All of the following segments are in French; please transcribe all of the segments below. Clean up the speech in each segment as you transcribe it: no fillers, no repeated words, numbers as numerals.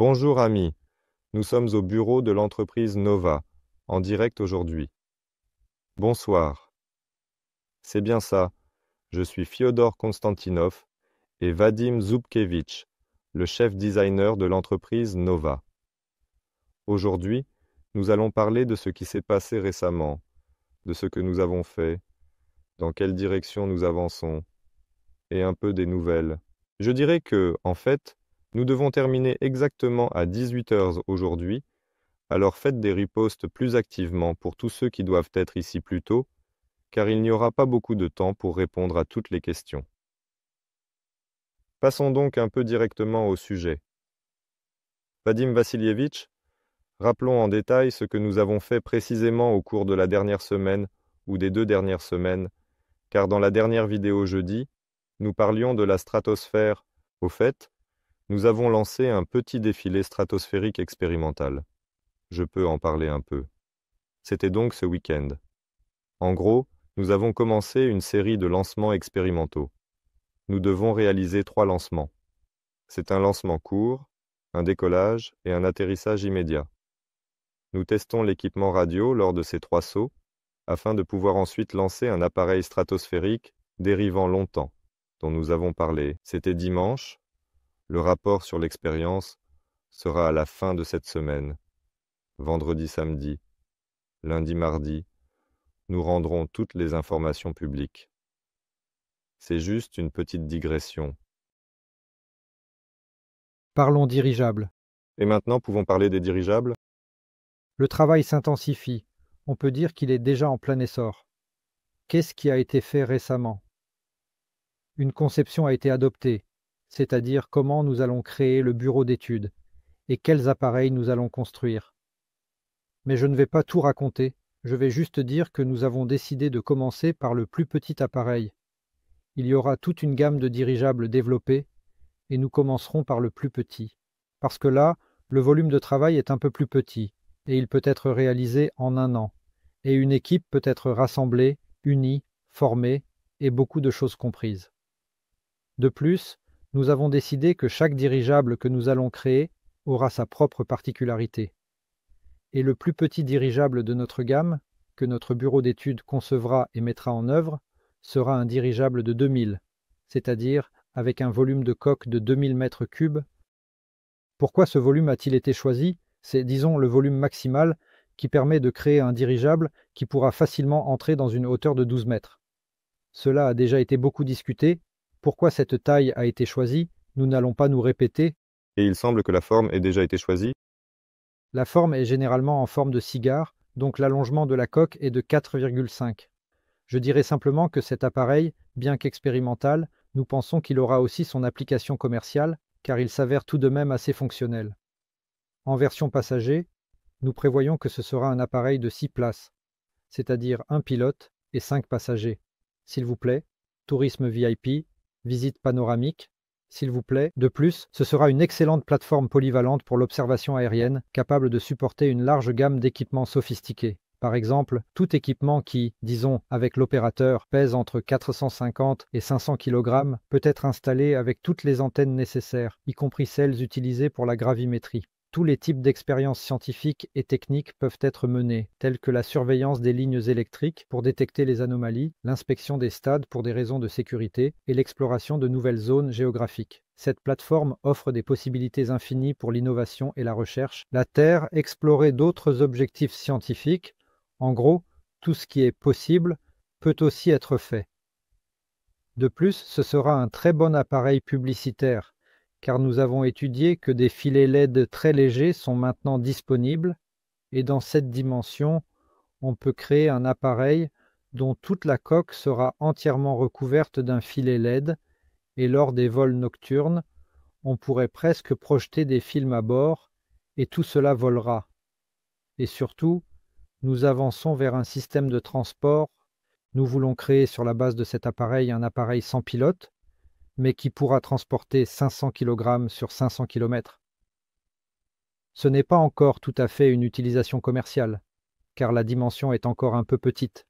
Bonjour amis, nous sommes au bureau de l'entreprise Nova, en direct aujourd'hui. Bonsoir. C'est bien ça, je suis Fyodor Konstantinov et Vadim Zubkevich, le chef designer de l'entreprise Nova. Aujourd'hui, nous allons parler de ce qui s'est passé récemment, de ce que nous avons fait, dans quelle direction nous avançons, et un peu des nouvelles. Je dirais que, en fait, nous devons terminer exactement à 18 heures aujourd'hui, alors faites des ripostes plus activement pour tous ceux qui doivent être ici plus tôt, car il n'y aura pas beaucoup de temps pour répondre à toutes les questions. Passons donc un peu directement au sujet. Vadim Vassilievitch, rappelons en détail ce que nous avons fait précisément au cours de la dernière semaine ou des 2 dernières semaines, car dans la dernière vidéo jeudi, nous parlions de la stratosphère. Au fait, nous avons lancé un petit défilé stratosphérique expérimental. Je peux en parler un peu. C'était donc ce week-end. En gros, nous avons commencé une série de lancements expérimentaux. Nous devons réaliser 3 lancements. C'est un lancement court, un décollage et un atterrissage immédiat. Nous testons l'équipement radio lors de ces 3 sauts, afin de pouvoir ensuite lancer un appareil stratosphérique dérivant longtemps, dont nous avons parlé. C'était dimanche. Le rapport sur l'expérience sera à la fin de cette semaine. Vendredi, samedi, lundi, mardi, nous rendrons toutes les informations publiques. C'est juste une petite digression. Parlons dirigeables. Et maintenant, pouvons parler des dirigeables? Le travail s'intensifie. On peut dire qu'il est déjà en plein essor. Qu'est-ce qui a été fait récemment? Une conception a été adoptée, c'est-à-dire comment nous allons créer le bureau d'études et quels appareils nous allons construire. Mais je ne vais pas tout raconter, je vais juste dire que nous avons décidé de commencer par le plus petit appareil. Il y aura toute une gamme de dirigeables développés et nous commencerons par le plus petit. Parce que là, le volume de travail est un peu plus petit et il peut être réalisé en 1 an. Et une équipe peut être rassemblée, unie, formée et beaucoup de choses comprises. De plus, nous avons décidé que chaque dirigeable que nous allons créer aura sa propre particularité. Et le plus petit dirigeable de notre gamme, que notre bureau d'études concevra et mettra en œuvre, sera un dirigeable de 2000, c'est-à-dire avec un volume de coque de 2000 mètres cubes. Pourquoi ce volume a-t-il été choisi? C'est, disons, le volume maximal qui permet de créer un dirigeable qui pourra facilement entrer dans une hauteur de 12 mètres. Cela a déjà été beaucoup discuté. Pourquoi cette taille a été choisie? Nous n'allons pas nous répéter. Et il semble que la forme ait déjà été choisie. La forme est généralement en forme de cigare, donc l'allongement de la coque est de 4,5. Je dirais simplement que cet appareil, bien qu'expérimental, nous pensons qu'il aura aussi son application commerciale, car il s'avère tout de même assez fonctionnel. En version passager, nous prévoyons que ce sera un appareil de 6 places, c'est-à-dire un pilote et 5 passagers. S'il vous plaît, tourisme VIP, visite panoramique, s'il vous plaît. De plus, ce sera une excellente plateforme polyvalente pour l'observation aérienne, capable de supporter une large gamme d'équipements sophistiqués. Par exemple, tout équipement qui, disons, avec l'opérateur, pèse entre 450 et 500 kg, peut être installé avec toutes les antennes nécessaires, y compris celles utilisées pour la gravimétrie. Tous les types d'expériences scientifiques et techniques peuvent être menés, telles que la surveillance des lignes électriques pour détecter les anomalies, l'inspection des stades pour des raisons de sécurité et l'exploration de nouvelles zones géographiques. Cette plateforme offre des possibilités infinies pour l'innovation et la recherche. La Terre, explorer d'autres objectifs scientifiques. En gros, tout ce qui est possible peut aussi être fait. De plus, ce sera un très bon appareil publicitaire, car nous avons étudié que des filets LED très légers sont maintenant disponibles, et dans cette dimension, on peut créer un appareil dont toute la coque sera entièrement recouverte d'un filet LED, et lors des vols nocturnes, on pourrait presque projeter des films à bord, et tout cela volera. Et surtout, nous avançons vers un système de transport. Nous voulons créer sur la base de cet appareil un appareil sans pilote, mais qui pourra transporter 500 kg sur 500 km. Ce n'est pas encore tout à fait une utilisation commerciale, car la dimension est encore un peu petite.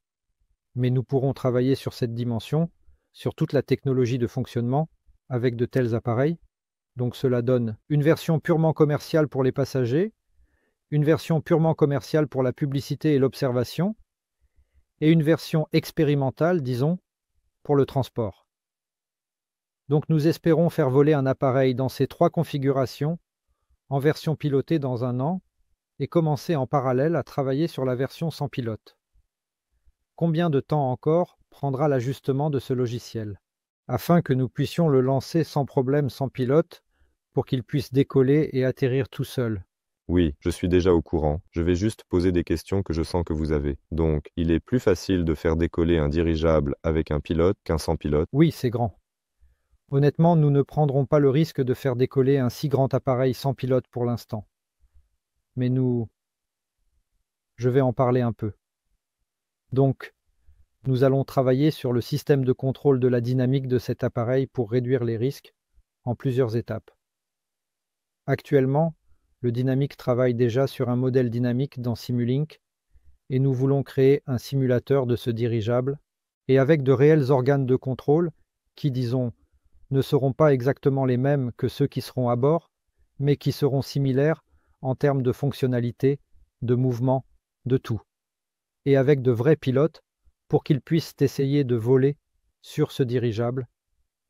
Mais nous pourrons travailler sur cette dimension, sur toute la technologie de fonctionnement, avec de tels appareils. Donc cela donne une version purement commerciale pour les passagers, une version purement commerciale pour la publicité et l'observation, et une version expérimentale, disons, pour le transport. Donc nous espérons faire voler un appareil dans ces 3 configurations, en version pilotée dans 1 an, et commencer en parallèle à travailler sur la version sans pilote. Combien de temps encore prendra l'ajustement de ce logiciel, afin que nous puissions le lancer sans problème sans pilote, pour qu'il puisse décoller et atterrir tout seul? Oui, je suis déjà au courant. Je vais juste poser des questions que je sens que vous avez. Donc, il est plus facile de faire décoller un dirigeable avec un pilote qu'un sans pilote? Oui, c'est grand. Honnêtement, nous ne prendrons pas le risque de faire décoller un si grand appareil sans pilote pour l'instant. Mais je vais en parler un peu. Donc, nous allons travailler sur le système de contrôle de la dynamique de cet appareil pour réduire les risques en plusieurs étapes. Actuellement, le Dynamic travaille déjà sur un modèle dynamique dans Simulink et nous voulons créer un simulateur de ce dirigeable et avec de réels organes de contrôle qui, disons, ne seront pas exactement les mêmes que ceux qui seront à bord, mais qui seront similaires en termes de fonctionnalité, de mouvement, de tout. Et avec de vrais pilotes pour qu'ils puissent essayer de voler sur ce dirigeable,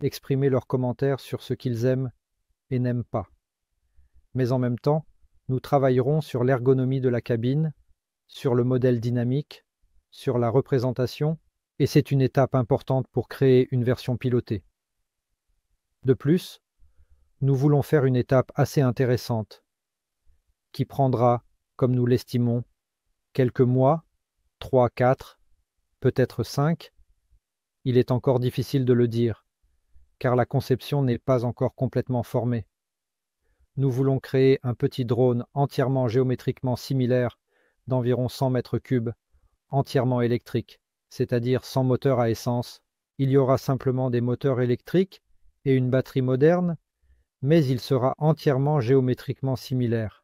exprimer leurs commentaires sur ce qu'ils aiment et n'aiment pas. Mais en même temps, nous travaillerons sur l'ergonomie de la cabine, sur le modèle dynamique, sur la représentation, et c'est une étape importante pour créer une version pilotée. De plus, nous voulons faire une étape assez intéressante, qui prendra, comme nous l'estimons, quelques mois, 3, 4, peut-être 5. Il est encore difficile de le dire, car la conception n'est pas encore complètement formée. Nous voulons créer un petit drone entièrement géométriquement similaire d'environ 100 mètres cubes, entièrement électrique, c'est-à-dire sans moteur à essence. Il y aura simplement des moteurs électriques et une batterie moderne, mais il sera entièrement géométriquement similaire,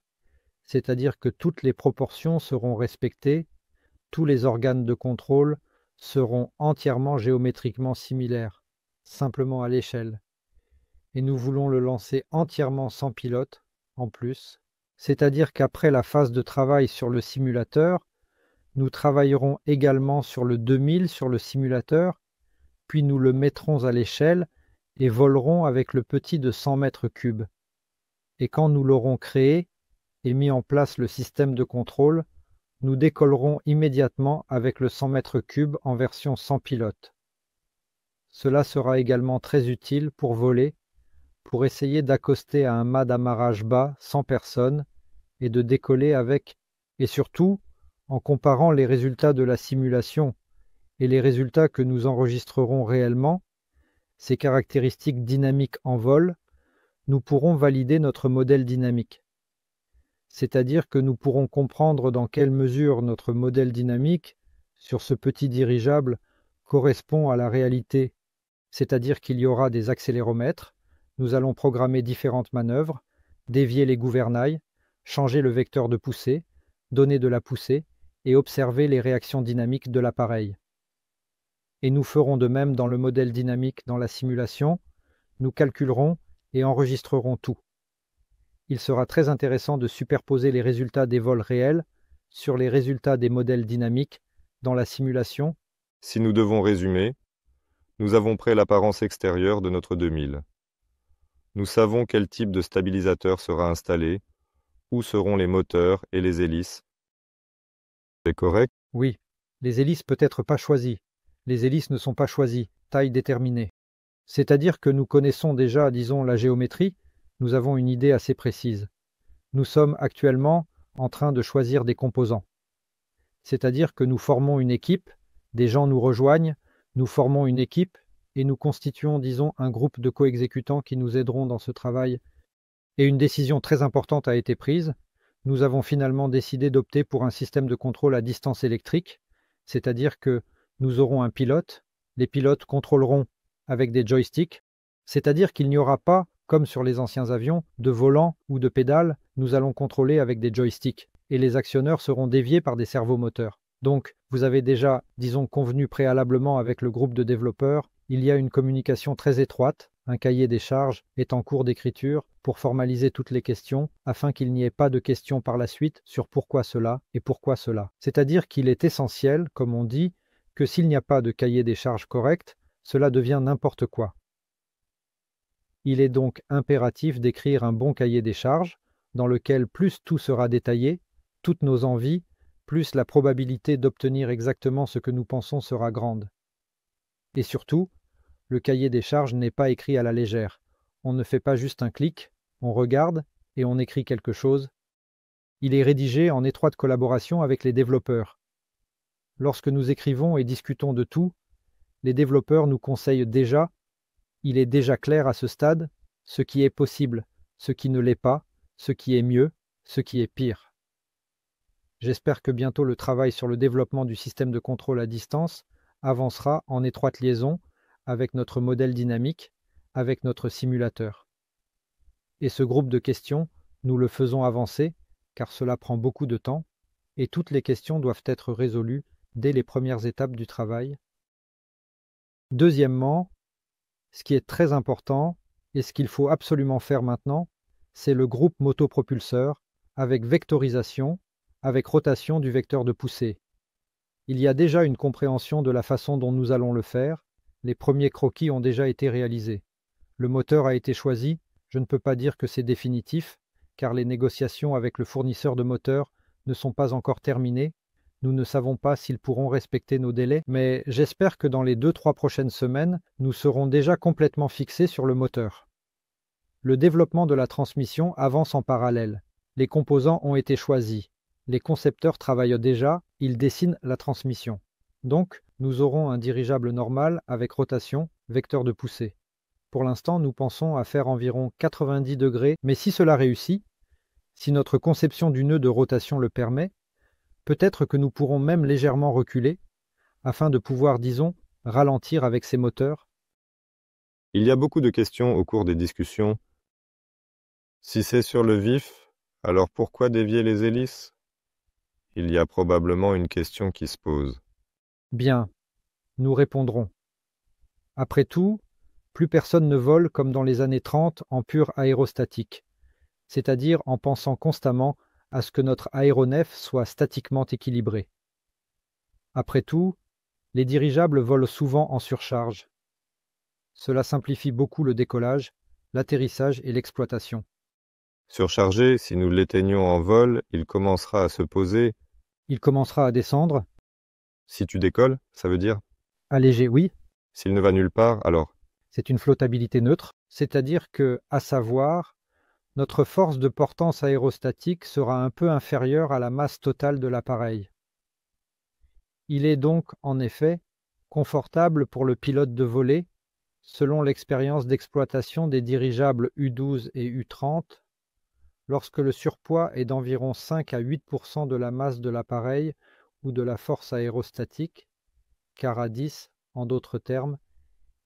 c'est-à-dire que toutes les proportions seront respectées, tous les organes de contrôle seront entièrement géométriquement similaires, simplement à l'échelle. Et nous voulons le lancer entièrement sans pilote, en plus, c'est-à-dire qu'après la phase de travail sur le simulateur, nous travaillerons également sur le 2000 sur le simulateur, puis nous le mettrons à l'échelle et volerons avec le petit de 100 mètres cubes. Et quand nous l'aurons créé et mis en place le système de contrôle, nous décollerons immédiatement avec le 100 mètres cubes en version sans pilote. Cela sera également très utile pour voler, pour essayer d'accoster à un mât d'amarrage bas sans personne et de décoller avec, et surtout, en comparant les résultats de la simulation et les résultats que nous enregistrerons réellement, ces caractéristiques dynamiques en vol, nous pourrons valider notre modèle dynamique. C'est-à-dire que nous pourrons comprendre dans quelle mesure notre modèle dynamique, sur ce petit dirigeable, correspond à la réalité, c'est-à-dire qu'il y aura des accéléromètres, nous allons programmer différentes manœuvres, dévier les gouvernails, changer le vecteur de poussée, donner de la poussée et observer les réactions dynamiques de l'appareil. Et nous ferons de même dans le modèle dynamique dans la simulation, nous calculerons et enregistrerons tout. Il sera très intéressant de superposer les résultats des vols réels sur les résultats des modèles dynamiques dans la simulation. Si nous devons résumer, nous avons pris l'apparence extérieure de notre 2000. Nous savons quel type de stabilisateur sera installé, où seront les moteurs et les hélices. C'est correct? Oui, les hélices peut-être pas choisies. Les hélices ne sont pas choisies, taille déterminée. C'est-à-dire que nous connaissons déjà, disons, la géométrie, nous avons une idée assez précise. Nous sommes actuellement en train de choisir des composants. C'est-à-dire que nous formons une équipe, des gens nous rejoignent, nous formons une équipe et nous constituons, disons, un groupe de coexécutants qui nous aideront dans ce travail. Et une décision très importante a été prise. Nous avons finalement décidé d'opter pour un système de contrôle à distance électrique, c'est-à-dire que nous aurons un pilote, les pilotes contrôleront avec des joysticks, c'est-à-dire qu'il n'y aura pas, comme sur les anciens avions, de volant ou de pédale, nous allons contrôler avec des joysticks, et les actionneurs seront déviés par des servomoteurs. Donc, vous avez déjà, disons, convenu préalablement avec le groupe de développeurs, il y a une communication très étroite un cahier des charges est en cours d'écriture pour formaliser toutes les questions afin qu'il n'y ait pas de questions par la suite sur pourquoi cela et pourquoi cela. C'est-à-dire qu'il est essentiel, comme on dit, que s'il n'y a pas de cahier des charges correct, cela devient n'importe quoi. Il est donc impératif d'écrire un bon cahier des charges dans lequel plus tout sera détaillé, toutes nos envies, plus la probabilité d'obtenir exactement ce que nous pensons sera grande. Et surtout, le cahier des charges n'est pas écrit à la légère. On ne fait pas juste un clic, on regarde et on écrit quelque chose. Il est rédigé en étroite collaboration avec les développeurs. Lorsque nous écrivons et discutons de tout, les développeurs nous conseillent déjà, il est déjà clair à ce stade, ce qui est possible, ce qui ne l'est pas, ce qui est mieux, ce qui est pire. J'espère que bientôt le travail sur le développement du système de contrôle à distance avancera en étroite liaison avec notre modèle dynamique, avec notre simulateur. Et ce groupe de questions, nous le faisons avancer, car cela prend beaucoup de temps, et toutes les questions doivent être résolues dès les premières étapes du travail. Deuxièmement, ce qui est très important, et ce qu'il faut absolument faire maintenant, c'est le groupe motopropulseur, avec vectorisation, avec rotation du vecteur de poussée. Il y a déjà une compréhension de la façon dont nous allons le faire, les premiers croquis ont déjà été réalisés. Le moteur a été choisi, je ne peux pas dire que c'est définitif, car les négociations avec le fournisseur de moteurs ne sont pas encore terminées. Nous ne savons pas s'ils pourront respecter nos délais, mais j'espère que dans les 2-3 prochaines semaines, nous serons déjà complètement fixés sur le moteur. Le développement de la transmission avance en parallèle. Les composants ont été choisis. Les concepteurs travaillent déjà, ils dessinent la transmission. Donc, nous aurons un dirigeable normal avec rotation, vecteur de poussée. Pour l'instant, nous pensons à faire environ 90 degrés, mais si cela réussit, si notre conception du nœud de rotation le permet, peut-être que nous pourrons même légèrement reculer, afin de pouvoir, disons, ralentir avec ces moteurs. Il y a beaucoup de questions au cours des discussions. Si c'est sur le vif, alors pourquoi dévier les hélices? Il y a probablement une question qui se pose. Bien, nous répondrons. Après tout, plus personne ne vole comme dans les années 30 en pure aérostatique, c'est-à-dire en pensant constamment à ce que notre aéronef soit statiquement équilibré. Après tout, les dirigeables volent souvent en surcharge. Cela simplifie beaucoup le décollage, l'atterrissage et l'exploitation. Surchargé, si nous l'éteignons en vol, il commencera à se poser. Il commencera à descendre. Si tu décolles, ça veut dire? Allégé, oui. S'il ne va nulle part, alors? C'est une flottabilité neutre, c'est-à-dire que, à savoir, notre force de portance aérostatique sera un peu inférieure à la masse totale de l'appareil. Il est donc, en effet, confortable pour le pilote de voler, selon l'expérience d'exploitation des dirigeables U-12 et U-30, lorsque le surpoids est d'environ 5 à 8% de la masse de l'appareil ou de la force aérostatique, car à 10, en d'autres termes,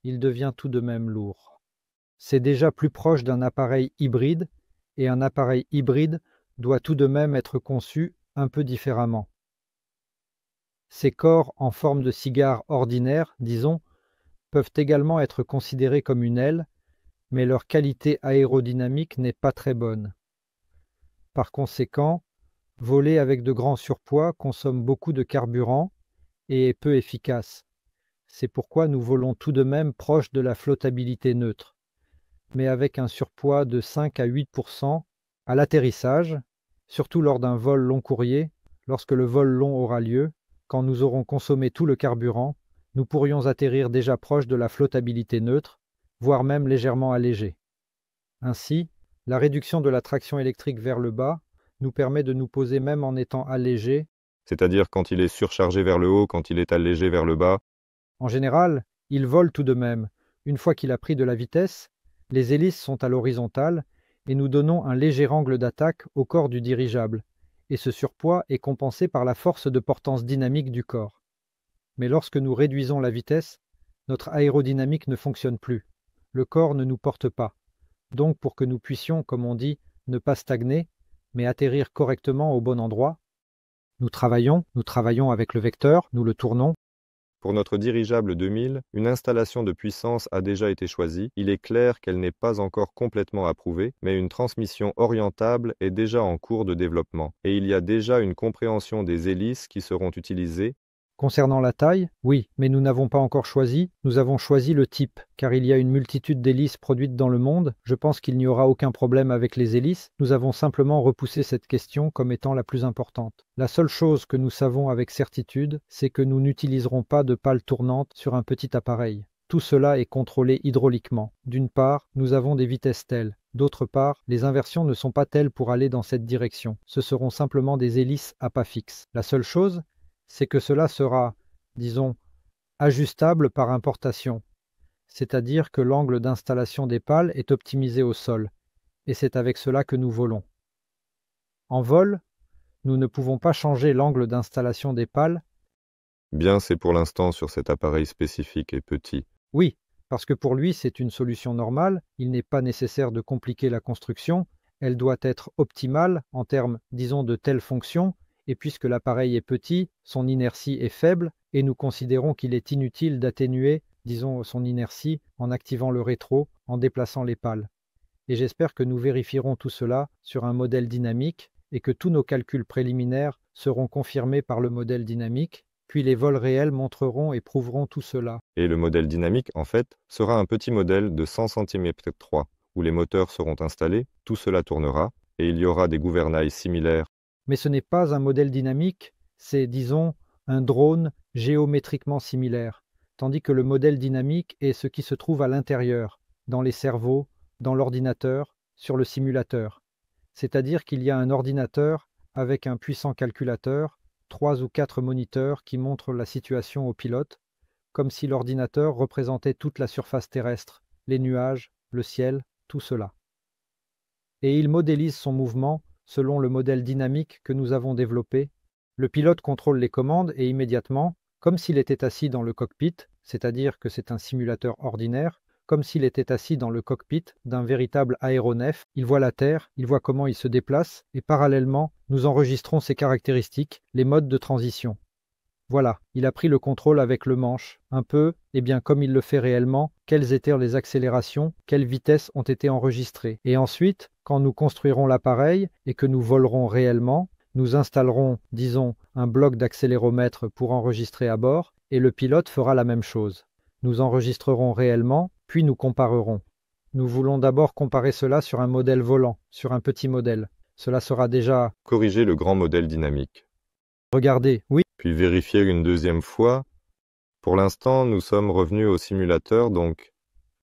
il devient tout de même lourd. C'est déjà plus proche d'un appareil hybride, et un appareil hybride doit tout de même être conçu un peu différemment. Ces corps en forme de cigare ordinaire, disons, peuvent également être considérés comme une aile, mais leur qualité aérodynamique n'est pas très bonne. Par conséquent, voler avec de grands surpoids consomme beaucoup de carburant et est peu efficace. C'est pourquoi nous volons tout de même proche de la flottabilité neutre, mais avec un surpoids de 5 à 8% à l'atterrissage, surtout lors d'un vol long courrier, lorsque le vol long aura lieu, quand nous aurons consommé tout le carburant, nous pourrions atterrir déjà proche de la flottabilité neutre, voire même légèrement allégé. Ainsi, la réduction de la traction électrique vers le bas nous permet de nous poser même en étant allégé, C'est-à-dire quand il est surchargé vers le haut, quand il est allégé vers le bas. En général, il vole tout de même. Une fois qu'il a pris de la vitesse, les hélices sont à l'horizontale et nous donnons un léger angle d'attaque au corps du dirigeable, et ce surpoids est compensé par la force de portance dynamique du corps. Mais lorsque nous réduisons la vitesse, notre aérodynamique ne fonctionne plus. Le corps ne nous porte pas. Donc pour que nous puissions, comme on dit, ne pas stagner, mais atterrir correctement au bon endroit, nous travaillons avec le vecteur, nous le tournons, Pour notre dirigeable 2000, une installation de puissance a déjà été choisie. Il est clair qu'elle n'est pas encore complètement approuvée, mais une transmission orientable est déjà en cours de développement, et il y a déjà une compréhension des hélices qui seront utilisées. Concernant la taille, oui, mais nous n'avons pas encore choisi, nous avons choisi le type, car il y a une multitude d'hélices produites dans le monde, je pense qu'il n'y aura aucun problème avec les hélices, nous avons simplement repoussé cette question comme étant la plus importante. La seule chose que nous savons avec certitude, c'est que nous n'utiliserons pas de pales tournantes sur un petit appareil. Tout cela est contrôlé hydrauliquement. D'une part, nous avons des vitesses telles. D'autre part, les inversions ne sont pas telles pour aller dans cette direction. Ce seront simplement des hélices à pas fixes. La seule chose, c'est que cela sera, disons, ajustable par importation, c'est-à-dire que l'angle d'installation des pales est optimisé au sol, et c'est avec cela que nous volons. En vol, nous ne pouvons pas changer l'angle d'installation des pales. Bien, c'est pour l'instant sur cet appareil spécifique et petit. Oui, parce que pour lui c'est une solution normale, il n'est pas nécessaire de compliquer la construction, elle doit être optimale en termes, disons, de telle fonction, et puisque l'appareil est petit, son inertie est faible, et nous considérons qu'il est inutile d'atténuer, disons, son inertie en activant le rétro, en déplaçant les pales. Et j'espère que nous vérifierons tout cela sur un modèle dynamique, et que tous nos calculs préliminaires seront confirmés par le modèle dynamique, puis les vols réels montreront et prouveront tout cela. Et le modèle dynamique, en fait, sera un petit modèle de 100 cm3, où les moteurs seront installés, tout cela tournera, et il y aura des gouvernails similaires. Mais ce n'est pas un modèle dynamique, c'est, disons, un drone géométriquement similaire, tandis que le modèle dynamique est ce qui se trouve à l'intérieur, dans les cerveaux, dans l'ordinateur, sur le simulateur. C'est-à-dire qu'il y a un ordinateur avec un puissant calculateur, 3 ou 4 moniteurs qui montrent la situation au pilote, comme si l'ordinateur représentait toute la surface terrestre, les nuages, le ciel, tout cela. Et il modélise son mouvement selon le modèle dynamique que nous avons développé. Le pilote contrôle les commandes et immédiatement, comme s'il était assis dans le cockpit, c'est-à-dire que c'est un simulateur ordinaire, comme s'il était assis dans le cockpit d'un véritable aéronef, il voit la Terre, il voit comment il se déplace, et parallèlement, nous enregistrons ses caractéristiques, les modes de transition. Voilà, il a pris le contrôle avec le manche, un peu, et bien comme il le fait réellement, quelles étaient les accélérations, quelles vitesses ont été enregistrées. Et ensuite, quand nous construirons l'appareil et que nous volerons réellement, nous installerons, disons, un bloc d'accéléromètre pour enregistrer à bord, et le pilote fera la même chose. Nous enregistrerons réellement, puis nous comparerons. Nous voulons d'abord comparer cela sur un modèle volant, sur un petit modèle. Cela sera déjà... Corriger le grand modèle dynamique. Regardez, oui. Puis vérifier une deuxième fois. Pour l'instant, nous sommes revenus au simulateur, donc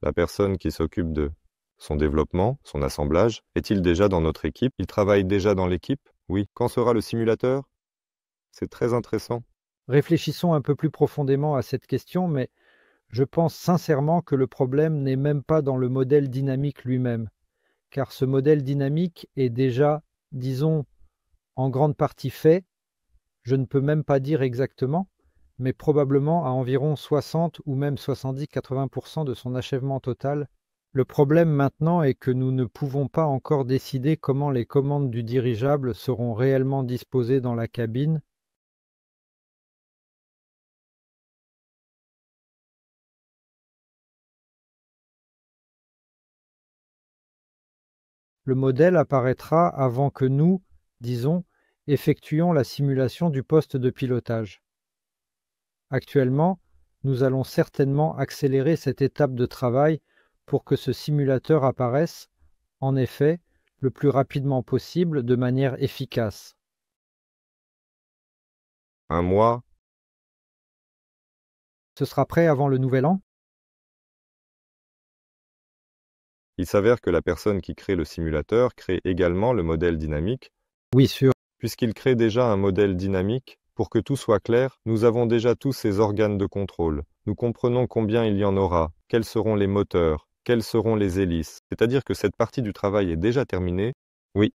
la personne qui s'occupe de son développement, son assemblage, est-il déjà dans notre équipe? Il travaille déjà dans l'équipe? Oui. Quand sera le simulateur? C'est très intéressant. Réfléchissons un peu plus profondément à cette question, mais je pense sincèrement que le problème n'est même pas dans le modèle dynamique lui-même, car ce modèle dynamique est déjà, disons, en grande partie fait, je ne peux même pas dire exactement, mais probablement à environ 60 ou même 70-80% de son achèvement total. Le problème maintenant est que nous ne pouvons pas encore décider comment les commandes du dirigeable seront réellement disposées dans la cabine. Le modèle apparaîtra avant que nous, disons, effectuions la simulation du poste de pilotage. Actuellement, nous allons certainement accélérer cette étape de travail pour que ce simulateur apparaisse, en effet, le plus rapidement possible de manière efficace. Un mois? Ce sera prêt avant le nouvel an? Il s'avère que la personne qui crée le simulateur crée également le modèle dynamique. Oui, sûr. Puisqu'il crée déjà un modèle dynamique, pour que tout soit clair, nous avons déjà tous ces organes de contrôle. Nous comprenons combien il y en aura, quels seront les moteurs, quelles seront les hélices. C'est-à-dire que cette partie du travail est déjà terminée. Oui.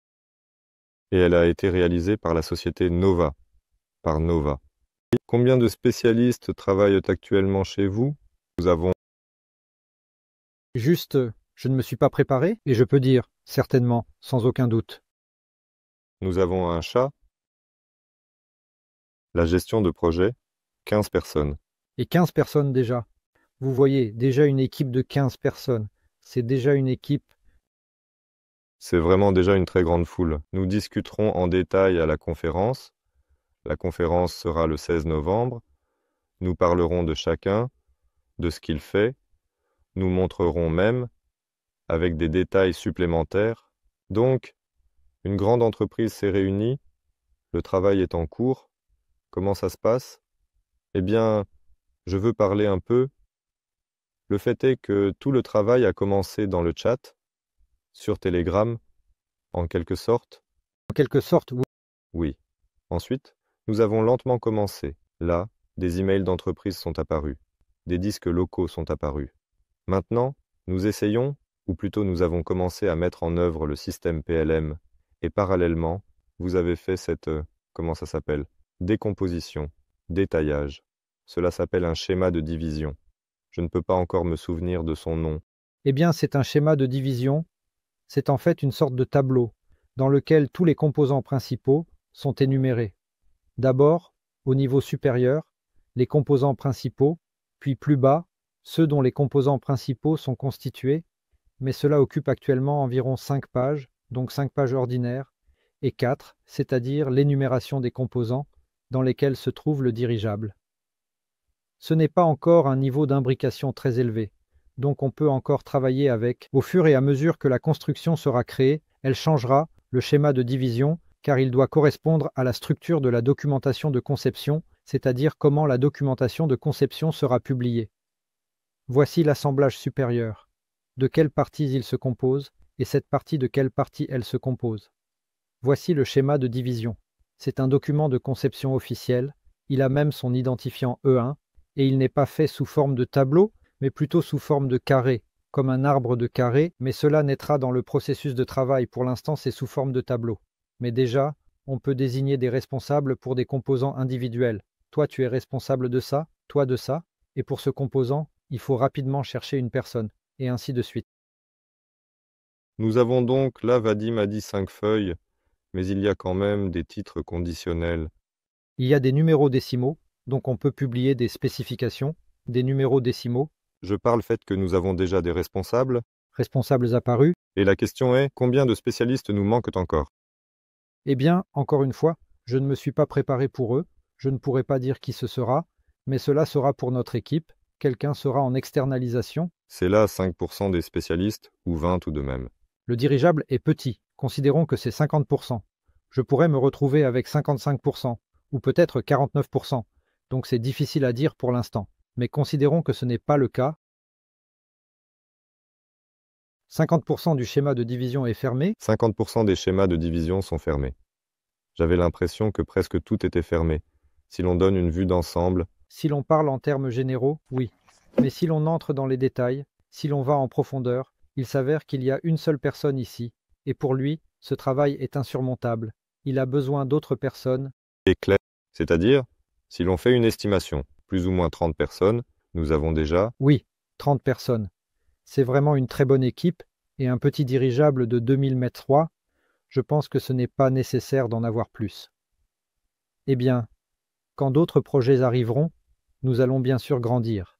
Et elle a été réalisée par la société Nova. Par Nova. Combien de spécialistes travaillent actuellement chez vous? Nous avons... Juste, je ne me suis pas préparé, et je peux dire, certainement, sans aucun doute. Nous avons un chat. La gestion de projet, 15 personnes. Et 15 personnes déjà. Vous voyez, déjà une équipe de 15 personnes. C'est déjà une équipe. C'est vraiment déjà une très grande foule. Nous discuterons en détail à la conférence. La conférence sera le 16 novembre. Nous parlerons de chacun, de ce qu'il fait. Nous montrerons même, avec des détails supplémentaires. Donc, une grande entreprise s'est réunie. Le travail est en cours. Comment ça se passe? Eh bien, je veux parler un peu. Le fait est que tout le travail a commencé dans le chat, sur Telegram, en quelque sorte. En quelque sorte, oui. Oui. Ensuite, nous avons lentement commencé. Là, des emails d'entreprise sont apparus. Des disques locaux sont apparus. Maintenant, nous essayons, ou plutôt nous avons commencé à mettre en œuvre le système PLM, et parallèlement, vous avez fait cette, comment ça s'appelle? Décomposition, détaillage. Cela s'appelle un schéma de division. Je ne peux pas encore me souvenir de son nom. Eh bien, c'est un schéma de division. C'est en fait une sorte de tableau dans lequel tous les composants principaux sont énumérés. D'abord, au niveau supérieur, les composants principaux, puis plus bas, ceux dont les composants principaux sont constitués, mais cela occupe actuellement environ 5 pages, donc 5 pages ordinaires, et 4, c'est-à-dire l'énumération des composants dans lesquels se trouve le dirigeable. Ce n'est pas encore un niveau d'imbrication très élevé, donc on peut encore travailler avec. Au fur et à mesure que la construction sera créée, elle changera le schéma de division, car il doit correspondre à la structure de la documentation de conception, c'est-à-dire comment la documentation de conception sera publiée. Voici l'assemblage supérieur. De quelles parties il se compose, et cette partie de quelle partie elle se compose. Voici le schéma de division. C'est un document de conception officiel, il a même son identifiant E1, et il n'est pas fait sous forme de tableau, mais plutôt sous forme de carré, comme un arbre de carré, mais cela naîtra dans le processus de travail. Pour l'instant, c'est sous forme de tableau. Mais déjà, on peut désigner des responsables pour des composants individuels. Toi, tu es responsable de ça, toi de ça, et pour ce composant, il faut rapidement chercher une personne, et ainsi de suite. Nous avons donc, là Vadim a dit 5 feuilles, mais il y a quand même des titres conditionnels. Il y a des numéros décimaux, donc on peut publier des spécifications, des numéros décimaux, Je parle fait que nous avons déjà des responsables, responsables apparus. et la question est, combien de spécialistes nous manquent encore? Eh bien, encore une fois, je ne me suis pas préparé pour eux, je ne pourrai pas dire qui ce sera, mais cela sera pour notre équipe, quelqu'un sera en externalisation. C'est là 5% des spécialistes, ou 20 tout de même. Le dirigeable est petit, considérons que c'est 50%. Je pourrais me retrouver avec 55%, ou peut-être 49%, donc c'est difficile à dire pour l'instant. Mais considérons que ce n'est pas le cas. 50% du schéma de division est fermé. 50% des schémas de division sont fermés. J'avais l'impression que presque tout était fermé. Si l'on donne une vue d'ensemble, Si l'on parle en termes généraux, oui. Mais si l'on entre dans les détails, si l'on va en profondeur, il s'avère qu'il y a une seule personne ici, et pour lui, ce travail est insurmontable. Il a besoin d'autres personnes. est clair. C'est-à-dire, si l'on fait une estimation, plus ou moins 30 personnes, nous avons déjà, Oui, 30 personnes. C'est vraiment une très bonne équipe, et un petit dirigeable de 2000 mètres 3, je pense que ce n'est pas nécessaire d'en avoir plus. Eh bien, quand d'autres projets arriveront, nous allons bien sûr grandir,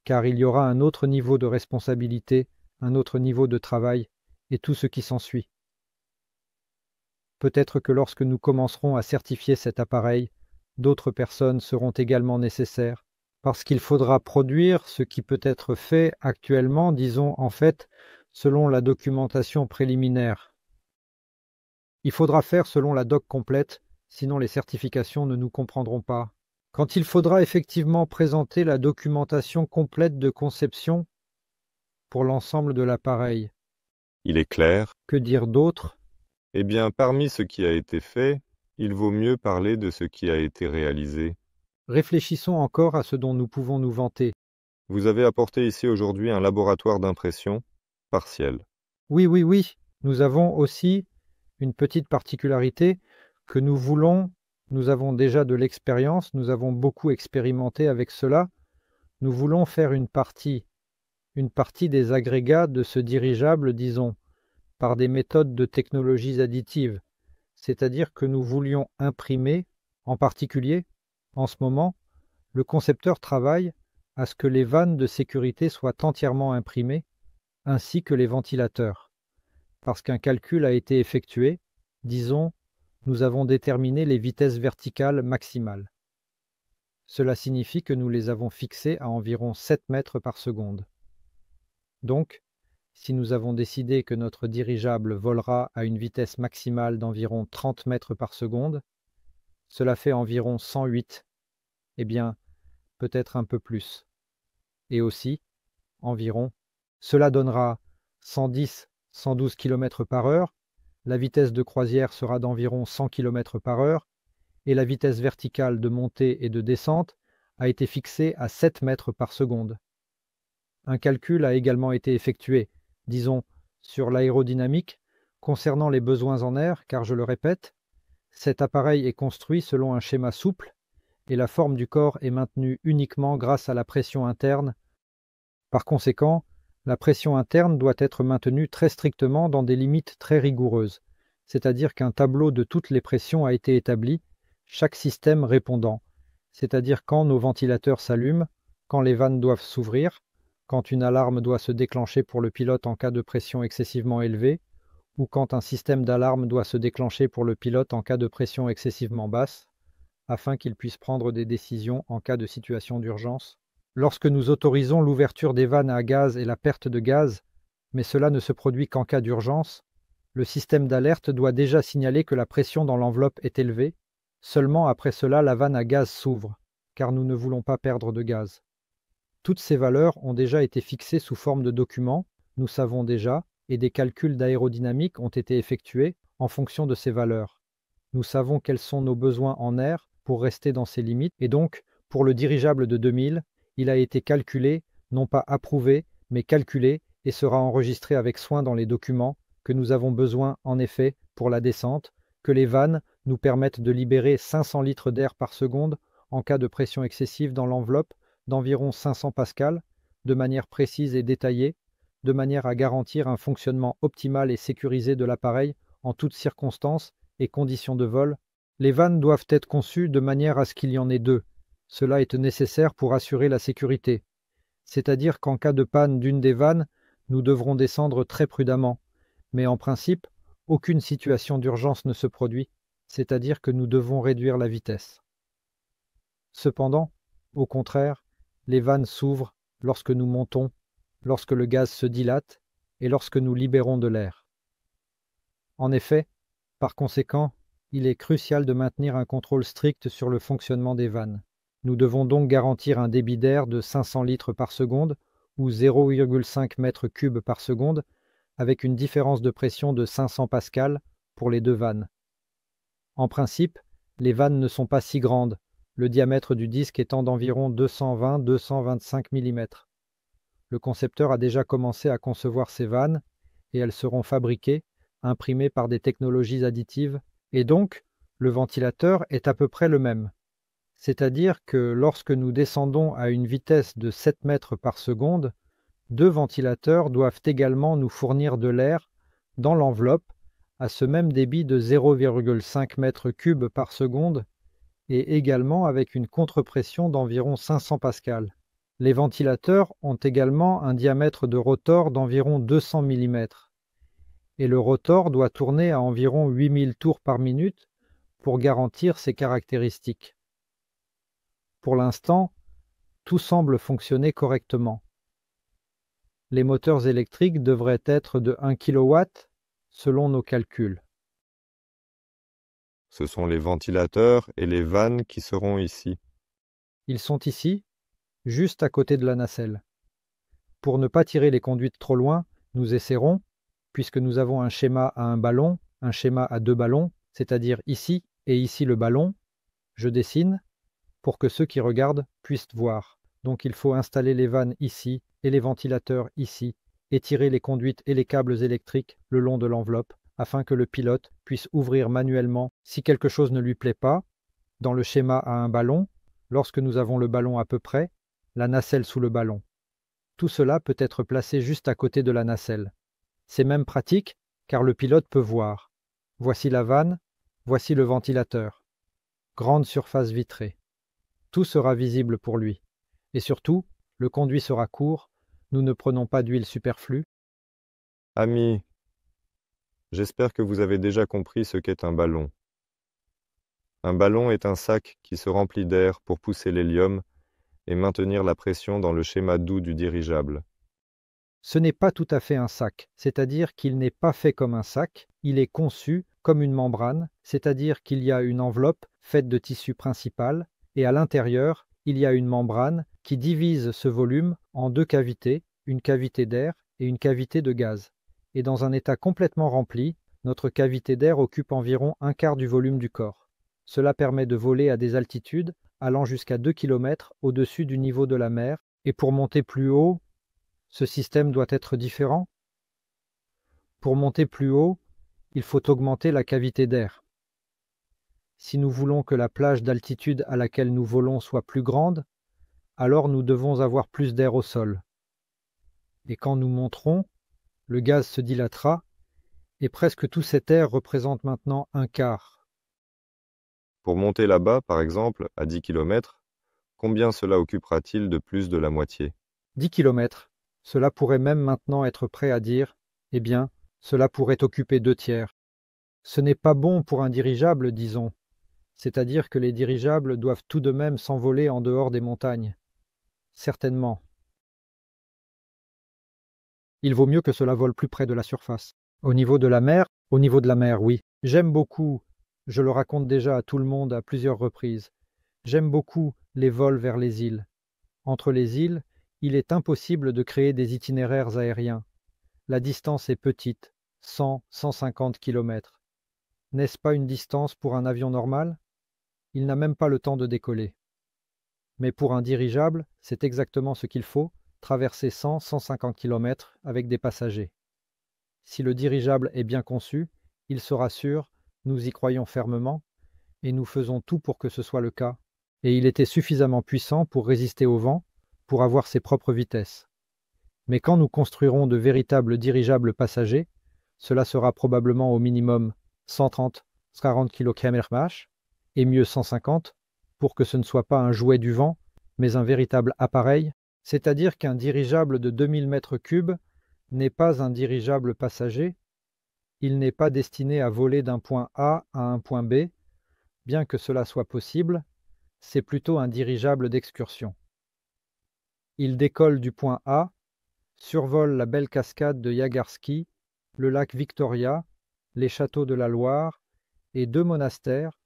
car il y aura un autre niveau de responsabilité, un autre niveau de travail, et tout ce qui s'ensuit. Peut-être que lorsque nous commencerons à certifier cet appareil, d'autres personnes seront également nécessaires, parce qu'il faudra produire ce qui peut être fait actuellement, disons en fait, selon la documentation préliminaire. Il faudra faire selon la doc complète, sinon les certifications ne nous comprendront pas. Quand il faudra effectivement présenter la documentation complète de conception pour l'ensemble de l'appareil, il est clair, que dire d'autre? eh bien, parmi ce qui a été fait, il vaut mieux parler de ce qui a été réalisé. Réfléchissons encore à ce dont nous pouvons nous vanter. Vous avez apporté ici aujourd'hui un laboratoire d'impression partiel. Oui, oui, oui, nous avons aussi une petite particularité que nous avons déjà de l'expérience, nous avons beaucoup expérimenté avec cela, nous voulons faire une partie des agrégats de ce dirigeable, disons, par des méthodes de technologies additives, c'est-à-dire que nous voulions imprimer, en particulier, en ce moment, Le concepteur travaille à ce que les vannes de sécurité soient entièrement imprimées, ainsi que les ventilateurs. Parce qu'un calcul a été effectué, disons, nous avons déterminé les vitesses verticales maximales. Cela signifie que nous les avons fixées à environ 7 mètres par seconde. Donc, si nous avons décidé que notre dirigeable volera à une vitesse maximale d'environ 30 mètres par seconde, cela fait environ 108, eh bien, peut-être un peu plus. Et aussi, environ, cela donnera 110, 112 km par heure, la vitesse de croisière sera d'environ 100 km par heure, et la vitesse verticale de montée et de descente a été fixée à 7 mètres par seconde. Un calcul a également été effectué, disons, sur l'aérodynamique, concernant les besoins en air, car je le répète, cet appareil est construit selon un schéma souple, et la forme du corps est maintenue uniquement grâce à la pression interne. Par conséquent, la pression interne doit être maintenue très strictement dans des limites très rigoureuses, c'est-à-dire qu'un tableau de toutes les pressions a été établi, chaque système répondant, c'est-à-dire quand nos ventilateurs s'allument, quand les vannes doivent s'ouvrir, quand une alarme doit se déclencher pour le pilote en cas de pression excessivement élevée, ou quand un système d'alarme doit se déclencher pour le pilote en cas de pression excessivement basse, afin qu'il puisse prendre des décisions en cas de situation d'urgence. Lorsque nous autorisons l'ouverture des vannes à gaz et la perte de gaz, mais cela ne se produit qu'en cas d'urgence, le système d'alerte doit déjà signaler que la pression dans l'enveloppe est élevée. Seulement après cela, la vanne à gaz s'ouvre, car nous ne voulons pas perdre de gaz. Toutes ces valeurs ont déjà été fixées sous forme de documents, nous savons déjà, et des calculs d'aérodynamique ont été effectués en fonction de ces valeurs. Nous savons quels sont nos besoins en air pour rester dans ces limites, et donc, pour le dirigeable de 2000, il a été calculé, non pas approuvé, mais calculé, et sera enregistré avec soin dans les documents que nous avons besoin, en effet, pour la descente, que les vannes nous permettent de libérer 500 litres d'air par seconde en cas de pression excessive dans l'enveloppe d'environ 500 pascal, de manière précise et détaillée, de manière à garantir un fonctionnement optimal et sécurisé de l'appareil en toutes circonstances et conditions de vol. Les vannes doivent être conçues de manière à ce qu'il y en ait deux. Cela est nécessaire pour assurer la sécurité. C'est-à-dire qu'en cas de panne d'une des vannes, nous devrons descendre très prudemment. Mais en principe, aucune situation d'urgence ne se produit, c'est-à-dire que nous devons réduire la vitesse. Cependant, au contraire, les vannes s'ouvrent lorsque nous montons, lorsque le gaz se dilate et lorsque nous libérons de l'air. En effet, par conséquent, il est crucial de maintenir un contrôle strict sur le fonctionnement des vannes. Nous devons donc garantir un débit d'air de 500 litres par seconde ou 0,5 mètres cubes par seconde avec une différence de pression de 500 pascal pour les deux vannes. En principe, les vannes ne sont pas si grandes, le diamètre du disque étant d'environ 220-225 mm. Le concepteur a déjà commencé à concevoir ces vannes et elles seront fabriquées, imprimées par des technologies additives, et donc le ventilateur est à peu près le même. C'est-à-dire que lorsque nous descendons à une vitesse de 7 mètres par seconde, deux ventilateurs doivent également nous fournir de l'air dans l'enveloppe à ce même débit de 0,5 m3 par seconde et également avec une contre-pression d'environ 500 pascal. Les ventilateurs ont également un diamètre de rotor d'environ 200 mm et le rotor doit tourner à environ 8000 tours par minute pour garantir ces caractéristiques. Pour l'instant, tout semble fonctionner correctement. Les moteurs électriques devraient être de 1 kW selon nos calculs. Ce sont les ventilateurs et les vannes qui seront ici. Ils sont ici, juste à côté de la nacelle. Pour ne pas tirer les conduites trop loin, nous essaierons, puisque nous avons un schéma à un ballon, un schéma à deux ballons, c'est-à-dire ici et ici le ballon, je dessine, pour que ceux qui regardent puissent voir. Donc il faut installer les vannes ici et les ventilateurs ici, et tirer les conduites et les câbles électriques le long de l'enveloppe, afin que le pilote puisse ouvrir manuellement si quelque chose ne lui plaît pas, dans le schéma à un ballon, lorsque nous avons le ballon à peu près, la nacelle sous le ballon. Tout cela peut être placé juste à côté de la nacelle. C'est même pratique, car le pilote peut voir. Voici la vanne, voici le ventilateur. Grande surface vitrée. Tout sera visible pour lui. Et surtout, le conduit sera court, nous ne prenons pas d'huile superflue. Amis, j'espère que vous avez déjà compris ce qu'est un ballon. Un ballon est un sac qui se remplit d'air pour pousser l'hélium et maintenir la pression dans le schéma doux du dirigeable. Ce n'est pas tout à fait un sac, c'est-à-dire qu'il n'est pas fait comme un sac, il est conçu comme une membrane, c'est-à-dire qu'il y a une enveloppe faite de tissu principal, et à l'intérieur, il y a une membrane qui divise ce volume en deux cavités, une cavité d'air et une cavité de gaz. Et dans un état complètement rempli, notre cavité d'air occupe environ un quart du volume du corps. Cela permet de voler à des altitudes allant jusqu'à 2 km au-dessus du niveau de la mer, et pour monter plus haut, ce système doit être différent. Pour monter plus haut, il faut augmenter la cavité d'air. Si nous voulons que la plage d'altitude à laquelle nous volons soit plus grande, alors nous devons avoir plus d'air au sol. Et quand nous monterons, le gaz se dilatera, et presque tout cet air représente maintenant un quart. Pour monter là-bas, par exemple, à 10 km, combien cela occupera-t-il de plus de la moitié? 10 km. Cela pourrait même maintenant être prêt à dire, eh bien, cela pourrait occuper 2/3. Ce n'est pas bon pour un dirigeable, disons. C'est-à-dire que les dirigeables doivent tout de même s'envoler en dehors des montagnes. Certainement. Il vaut mieux que cela vole plus près de la surface. Au niveau de la mer, oui. J'aime beaucoup, je le raconte déjà à tout le monde à plusieurs reprises, j'aime beaucoup les vols vers les îles. Entre les îles, il est impossible de créer des itinéraires aériens. La distance est petite, 100-150 km. N'est-ce pas une distance pour un avion normal? Il n'a même pas le temps de décoller. Mais pour un dirigeable, c'est exactement ce qu'il faut, traverser 100-150 km avec des passagers. Si le dirigeable est bien conçu, il sera sûr, nous y croyons fermement, et nous faisons tout pour que ce soit le cas. Et il était suffisamment puissant pour résister au vent, pour avoir ses propres vitesses. Mais quand nous construirons de véritables dirigeables passagers, cela sera probablement au minimum 130-140 km/h, et mieux 150, pour que ce ne soit pas un jouet du vent, mais un véritable appareil, c'est-à-dire qu'un dirigeable de 2000 m3 n'est pas un dirigeable passager, il n'est pas destiné à voler d'un point A à un point B, bien que cela soit possible, c'est plutôt un dirigeable d'excursion. Il décolle du point A, survole la belle cascade de Jagarski, le lac Victoria, les châteaux de la Loire et 2 monastères,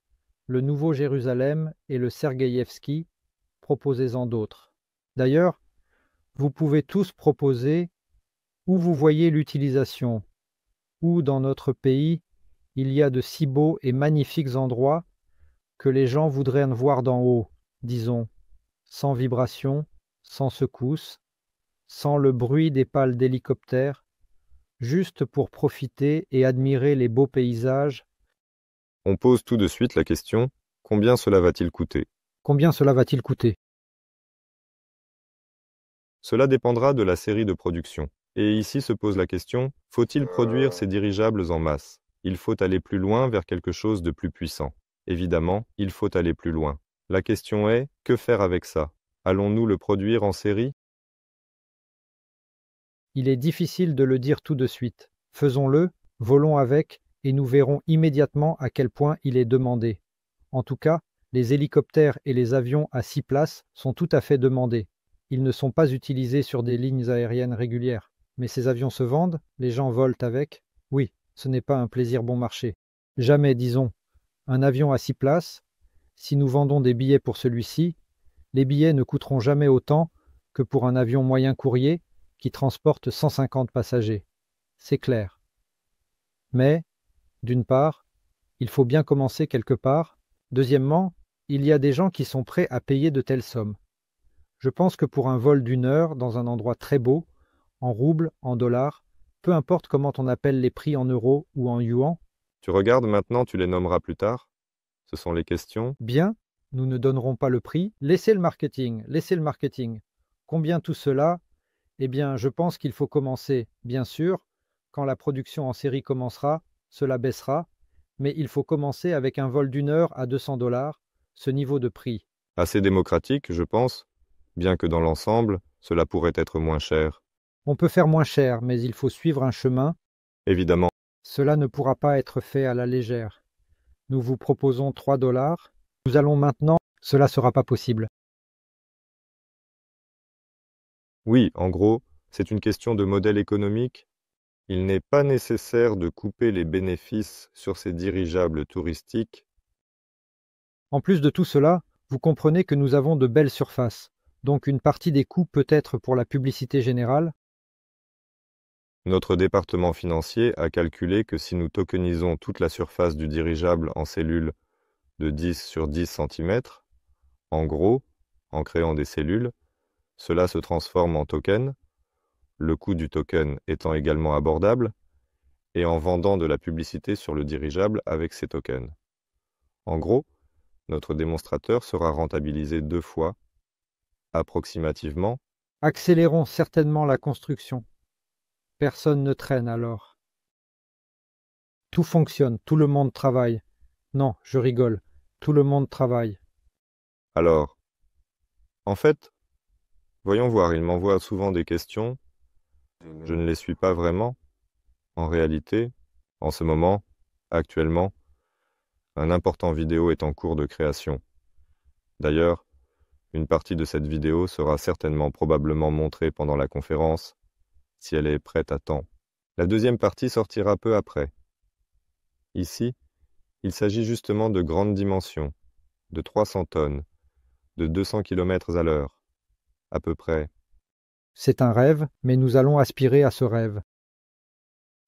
le Nouveau Jérusalem et le Sergueïevski, proposez-en d'autres. D'ailleurs, vous pouvez tous proposer où vous voyez l'utilisation, où dans notre pays il y a de si beaux et magnifiques endroits que les gens voudraient en voir d'en haut, disons, sans vibration, sans secousse, sans le bruit des pales d'hélicoptères, juste pour profiter et admirer les beaux paysages. On pose tout de suite la question, combien cela va-t-il coûter? Combien cela va-t-il coûter? Cela dépendra de la série de production. Et ici se pose la question, faut-il produire ces dirigeables en masse? Il faut aller plus loin vers quelque chose de plus puissant. Évidemment, il faut aller plus loin. La question est, que faire avec ça? Allons-nous le produire en série? Il est difficile de le dire tout de suite. Faisons-le, volons avec, et nous verrons immédiatement à quel point il est demandé. En tout cas, les hélicoptères et les avions à 6 places sont tout à fait demandés. Ils ne sont pas utilisés sur des lignes aériennes régulières. Mais ces avions se vendent, les gens volent avec. Oui, ce n'est pas un plaisir bon marché. Jamais, disons, un avion à 6 places, si nous vendons des billets pour celui-ci, les billets ne coûteront jamais autant que pour un avion moyen courrier qui transporte 150 passagers. C'est clair. Mais, d'une part, il faut bien commencer quelque part. Deuxièmement, il y a des gens qui sont prêts à payer de telles sommes. Je pense que pour un vol d'1 heure dans un endroit très beau, en roubles, en dollars, peu importe comment on appelle les prix en euros ou en yuan. Tu regardes maintenant, tu les nommeras plus tard. Ce sont les questions. Bien, nous ne donnerons pas le prix. Laissez le marketing, laissez le marketing. Combien tout cela? Eh bien, je pense qu'il faut commencer, bien sûr. Quand la production en série commencera, cela baissera. Mais il faut commencer avec un vol d'1 heure à 200 $, ce niveau de prix. Assez démocratique, je pense, bien que dans l'ensemble, cela pourrait être moins cher. On peut faire moins cher, mais il faut suivre un chemin. Évidemment, Cela ne pourra pas être fait à la légère. Nous vous proposons 3 dollars. Nous allons maintenant. Cela sera pas possible. oui, en gros, c'est une question de modèle économique. Il n'est pas nécessaire de couper les bénéfices sur ces dirigeables touristiques. En plus de tout cela, vous comprenez que nous avons de belles surfaces. Donc une partie des coûts peut être pour la publicité générale. Notre département financier a calculé que si nous tokenisons toute la surface du dirigeable en cellules de 10 sur 10 cm, en gros, en créant des cellules, cela se transforme en token, le coût du token étant également abordable, et en vendant de la publicité sur le dirigeable avec ces tokens. En gros, notre démonstrateur sera rentabilisé 2 fois, approximativement. Accélérons certainement la construction. Personne ne traîne alors. Tout fonctionne, tout le monde travaille. Non, je rigole. Tout le monde travaille. Alors, en fait, voyons voir, il m'envoie souvent des questions. Je ne les suis pas vraiment. En réalité, en ce moment, actuellement, un important vidéo est en cours de création. D'ailleurs, une partie de cette vidéo sera certainement probablement montrée pendant la conférence, si elle est prête à temps. La deuxième partie sortira peu après. Ici, il s'agit justement de grandes dimensions, de 300 tonnes, de 200 km à l'heure, à peu près. C'est un rêve, mais nous allons aspirer à ce rêve.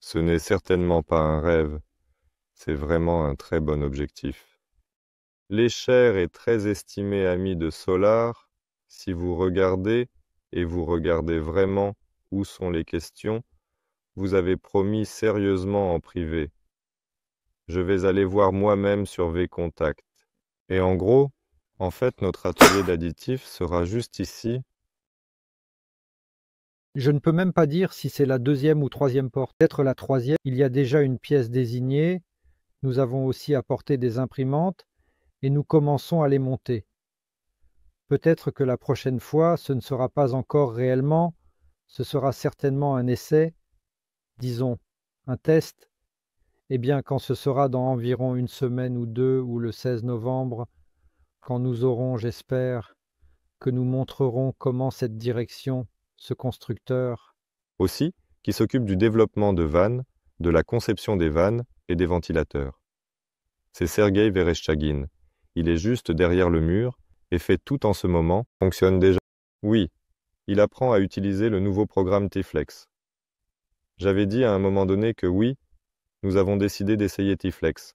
Ce n'est certainement pas un rêve, c'est vraiment un très bon objectif. Les chers et très estimés amis de Solar, si vous regardez, et vous regardez vraiment où sont les questions, vous avez promis sérieusement en privé. Je vais aller voir moi-même sur VContact. Et en gros, en fait, notre atelier d'additifs sera juste ici. Je ne peux même pas dire si c'est la deuxième ou troisième porte. Peut-être la troisième. Il y a déjà une pièce désignée. Nous avons aussi apporté des imprimantes et nous commençons à les monter. Peut-être que la prochaine fois, ce ne sera pas encore réellement, ce sera certainement un essai, disons, un test. Eh bien, quand ce sera dans environ une semaine ou deux, ou le 16 novembre, quand nous aurons, j'espère, que nous montrerons comment cette direction, ce constructeur, Aussi, qui s'occupe du développement de vannes, de la conception des vannes et des ventilateurs. C'est Sergueï Vereshchagin. Il est juste derrière le mur et fait tout en ce moment, fonctionne déjà. Oui, il apprend à utiliser le nouveau programme T-Flex. J'avais dit à un moment donné que oui, nous avons décidé d'essayer T-Flex,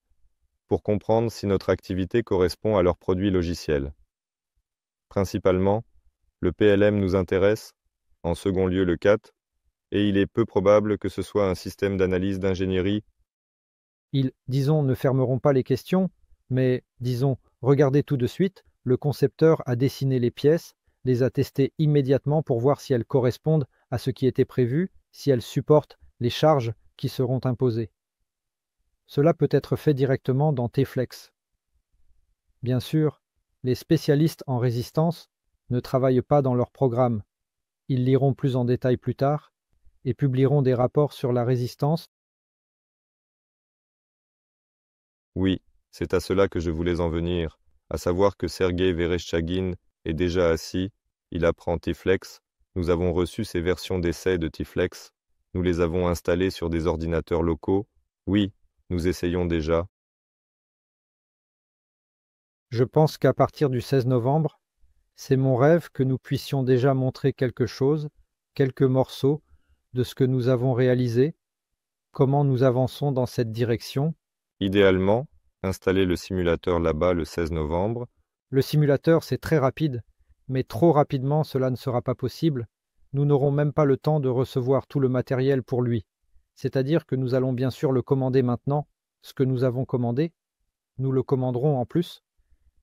pour comprendre si notre activité correspond à leurs produits logiciels. Principalement, le PLM nous intéresse, en second lieu le CAT, et il est peu probable que ce soit un système d'analyse d'ingénierie. ils, disons, ne fermeront pas les questions, mais, disons, regardez tout de suite, le concepteur a dessiné les pièces, les a testées immédiatement pour voir si elles correspondent à ce qui était prévu, si elles supportent les charges qui seront imposées. Cela peut être fait directement dans T-Flex. Bien sûr, les spécialistes en résistance ne travaillent pas dans leur programme. Ils liront plus en détail plus tard et publieront des rapports sur la résistance. Oui, c'est à cela que je voulais en venir, à savoir que Sergueï Vereshchagin est déjà assis, il apprend T-Flex, nous avons reçu ces versions d'essai de T-Flex, nous les avons installées sur des ordinateurs locaux, oui, nous essayons déjà. Je pense qu'à partir du 16 novembre, c'est mon rêve que nous puissions déjà montrer quelque chose, quelques morceaux de ce que nous avons réalisé, comment nous avançons dans cette direction. Idéalement, installer le simulateur là-bas le 16 novembre. Le simulateur, c'est très rapide, mais trop rapidement, cela ne sera pas possible. Nous n'aurons même pas le temps de recevoir tout le matériel pour lui. C'est-à-dire que nous allons bien sûr le commander maintenant, ce que nous avons commandé. Nous le commanderons en plus.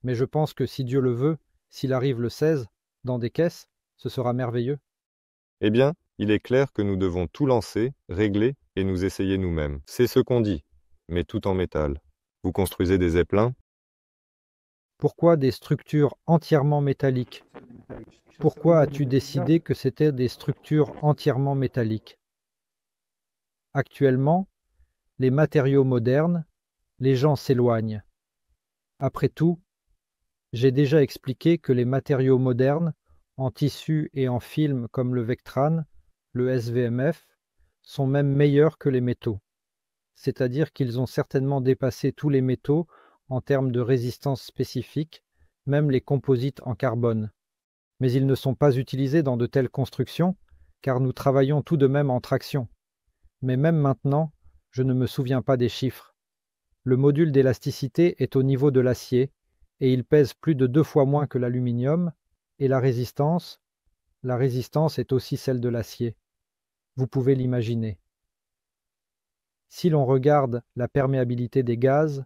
Mais je pense que si Dieu le veut, s'il arrive le 16, dans des caisses, ce sera merveilleux. Eh bien, il est clair que nous devons tout lancer, régler et nous essayer nous-mêmes. C'est ce qu'on dit, mais tout en métal. Vous construisez des zeppelins? Pourquoi des structures entièrement métalliques? Pourquoi as-tu décidé que c'était des structures entièrement métalliques? Actuellement, les matériaux modernes, les gens s'éloignent. Après tout, j'ai déjà expliqué que les matériaux modernes, en tissu et en film comme le Vectran, le SVMF, sont même meilleurs que les métaux. C'est-à-dire qu'ils ont certainement dépassé tous les métaux en termes de résistance spécifique, même les composites en carbone. Mais ils ne sont pas utilisés dans de telles constructions, car nous travaillons tout de même en traction. Mais même maintenant, je ne me souviens pas des chiffres. Le module d'élasticité est au niveau de l'acier, et il pèse plus de 2 fois moins que l'aluminium, et la résistance est aussi celle de l'acier. Vous pouvez l'imaginer. Si l'on regarde la perméabilité des gaz,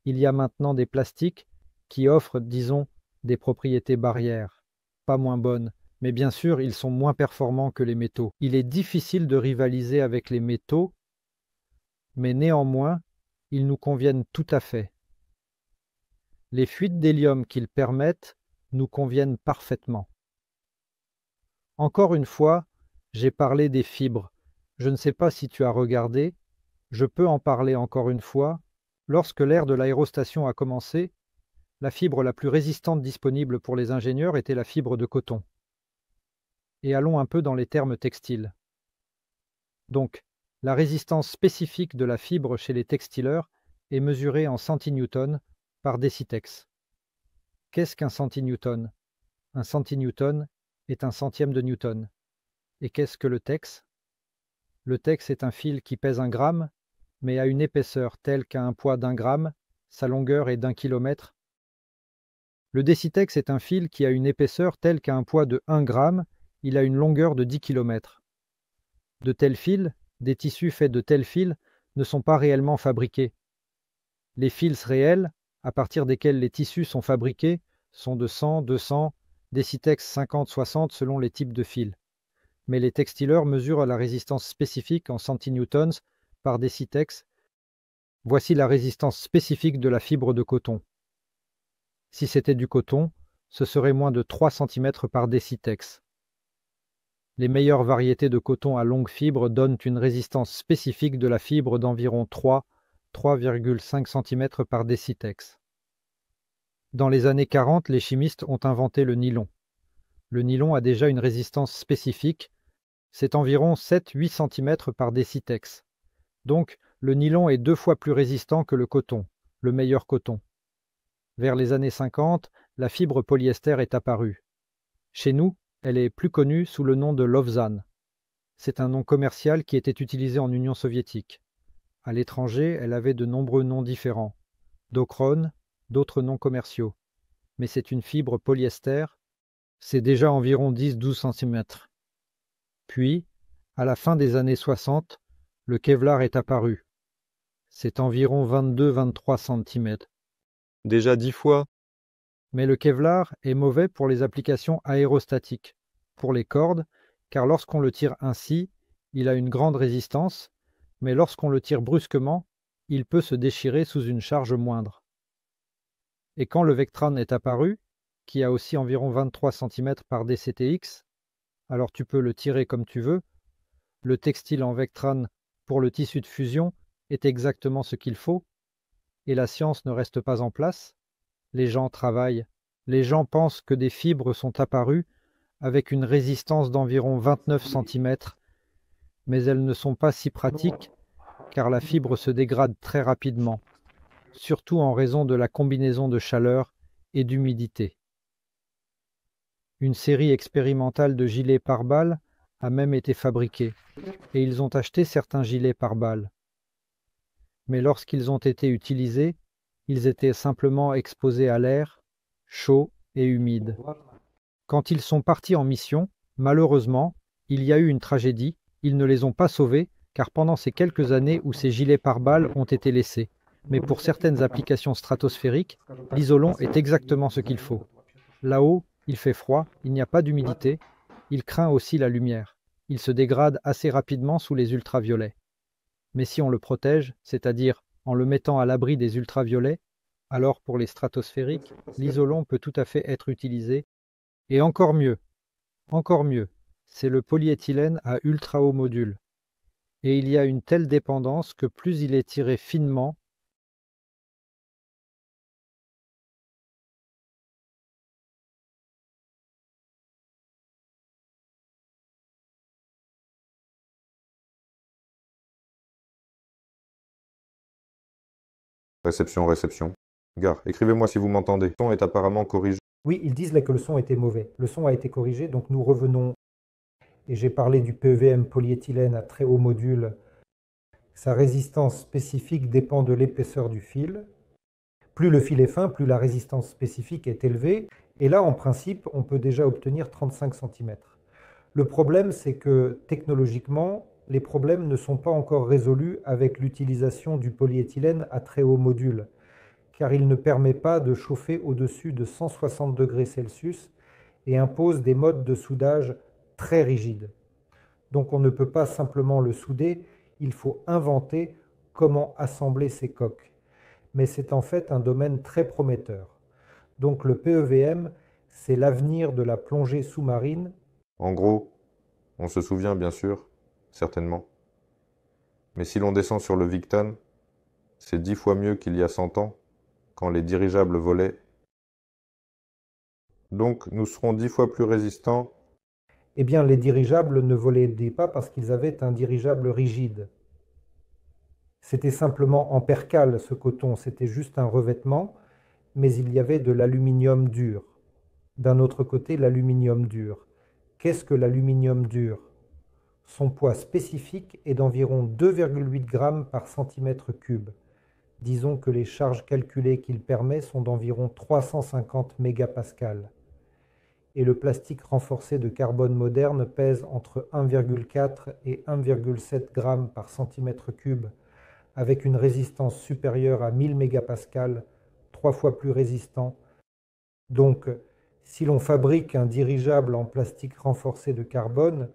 il y a maintenant des plastiques qui offrent, disons, des propriétés barrières. Pas moins bonnes, mais bien sûr, ils sont moins performants que les métaux. Il est difficile de rivaliser avec les métaux, mais néanmoins, ils nous conviennent tout à fait. Les fuites d'hélium qu'ils permettent nous conviennent parfaitement. Encore une fois, j'ai parlé des fibres. Je ne sais pas si tu as regardé, je peux en parler encore une fois. Lorsque l'ère de l'aérostation a commencé, la fibre la plus résistante disponible pour les ingénieurs était la fibre de coton. Et allons un peu dans les termes textiles. Donc, la résistance spécifique de la fibre chez les textileurs est mesurée en centinewtons par décitex. Qu'est-ce qu'un centinewton? Un centinewton est un centième de newton. Et qu'est-ce que le tex? Le tex est un fil qui pèse 1 gramme, mais a une épaisseur telle qu'à un poids d'1 gramme, sa longueur est d'1 kilomètre. Le décitex est un fil qui a une épaisseur telle qu'à un poids de 1 gramme, il a une longueur de 10 kilomètres. De tels fils, des tissus faits de tels fils, ne sont pas réellement fabriqués. Les fils réels, à partir desquels les tissus sont fabriqués, sont de 100, 200, décitex 50, 60 selon les types de fils. Mais les textileurs mesurent la résistance spécifique en centinewtons par décitex. Voici la résistance spécifique de la fibre de coton. Si c'était du coton, ce serait moins de 3 cm par décitex. Les meilleures variétés de coton à longue fibre donnent une résistance spécifique de la fibre d'environ 3,5 cm par décitex. Dans les années 40, les chimistes ont inventé le nylon. Le nylon a déjà une résistance spécifique, c'est environ 7-8 cm par décitex. Donc, le nylon est 2 fois plus résistant que le coton, le meilleur coton. Vers les années 50, la fibre polyester est apparue. Chez nous, elle est plus connue sous le nom de Lovsan. C'est un nom commercial qui était utilisé en Union soviétique. À l'étranger, elle avait de nombreux noms différents. Dochrone, d'autres noms commerciaux. Mais c'est une fibre polyester, c'est déjà environ 10-12 cm. Puis, à la fin des années 60, le Kevlar est apparu. C'est environ 22-23 cm. Déjà 10 fois? Mais le Kevlar est mauvais pour les applications aérostatiques, pour les cordes, car lorsqu'on le tire ainsi, il a une grande résistance, mais lorsqu'on le tire brusquement, il peut se déchirer sous une charge moindre. Et quand le Vectran est apparu, qui a aussi environ 23 cm par dctx, alors tu peux le tirer comme tu veux, le textile en Vectran pour le tissu de fusion est exactement ce qu'il faut, et la science ne reste pas en place. Les gens travaillent, les gens pensent que des fibres sont apparues avec une résistance d'environ 29 cm, mais elles ne sont pas si pratiques car la fibre se dégrade très rapidement, surtout en raison de la combinaison de chaleur et d'humidité. Une série expérimentale de gilets pare-balles a même été fabriquée, et ils ont acheté certains gilets pare-balles. Mais lorsqu'ils ont été utilisés, ils étaient simplement exposés à l'air, chaud et humide. Quand ils sont partis en mission, malheureusement, il y a eu une tragédie, ils ne les ont pas sauvés, car pendant ces quelques années où ces gilets pare-balles ont été laissés. Mais pour certaines applications stratosphériques, l'isolant est exactement ce qu'il faut. Là-haut, il fait froid, il n'y a pas d'humidité, il craint aussi la lumière. Il se dégrade assez rapidement sous les ultraviolets. Mais si on le protège, c'est-à-dire en le mettant à l'abri des ultraviolets, Alors pour les stratosphériques, l'isolant peut tout à fait être utilisé. Et encore mieux, c'est le polyéthylène à ultra haut module. Et il y a une telle dépendance que plus il est tiré finement, Réception, réception. Gare, écrivez-moi si vous m'entendez. Le son est apparemment corrigé. Oui, ils disent là que le son était mauvais. Le son a été corrigé, donc nous revenons. Et j'ai parlé du PEVM polyéthylène à très haut module. Sa résistance spécifique dépend de l'épaisseur du fil. Plus le fil est fin, plus la résistance spécifique est élevée. Et là, en principe, on peut déjà obtenir 35 cm. Le problème, c'est que technologiquement, les problèmes ne sont pas encore résolus avec l'utilisation du polyéthylène à très haut module, car il ne permet pas de chauffer au-dessus de 160 degrés Celsius et impose des modes de soudage très rigides. Donc on ne peut pas simplement le souder, il faut inventer comment assembler ces coques. Mais c'est en fait un domaine très prometteur. Donc le PEVM, c'est l'avenir de la plongée sous-marine. En gros, on se souvient bien sûr, certainement. Mais si l'on descend sur le Victan, c'est 10 fois mieux qu'il y a 100 ans, quand les dirigeables volaient. Donc nous serons 10 fois plus résistants. Eh bien, les dirigeables ne volaient pas parce qu'ils avaient un dirigeable rigide. C'était simplement en percale ce coton, c'était juste un revêtement, mais il y avait de l'aluminium dur. D'un autre côté, l'aluminium dur. Qu'est-ce que l'aluminium dur? Son poids spécifique est d'environ 2,8 grammes par centimètre cube. Disons que les charges calculées qu'il permet sont d'environ 350 mégapascales. Et le plastique renforcé de carbone moderne pèse entre 1,4 et 1,7 grammes par centimètre cube, avec une résistance supérieure à 1000 mégapascales, 3 fois plus résistant. Donc, si l'on fabrique un dirigeable en plastique renforcé de carbone,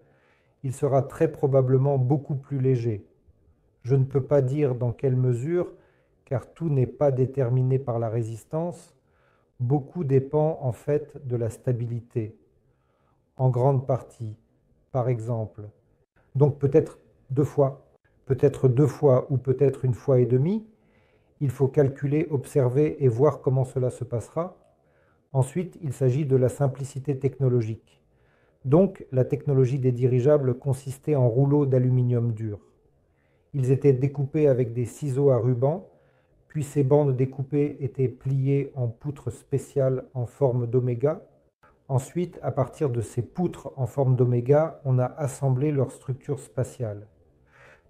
il sera très probablement beaucoup plus léger. Je ne peux pas dire dans quelle mesure, car tout n'est pas déterminé par la résistance. Beaucoup dépend en fait de la stabilité, en grande partie, par exemple. Donc peut-être deux fois ou peut-être une fois et demie. Il faut calculer, observer et voir comment cela se passera. Ensuite, il s'agit de la simplicité technologique. Donc, la technologie des dirigeables consistait en rouleaux d'aluminium dur. Ils étaient découpés avec des ciseaux à ruban, puis ces bandes découpées étaient pliées en poutres spéciales en forme d'oméga. Ensuite, à partir de ces poutres en forme d'oméga, on a assemblé leur structure spatiale.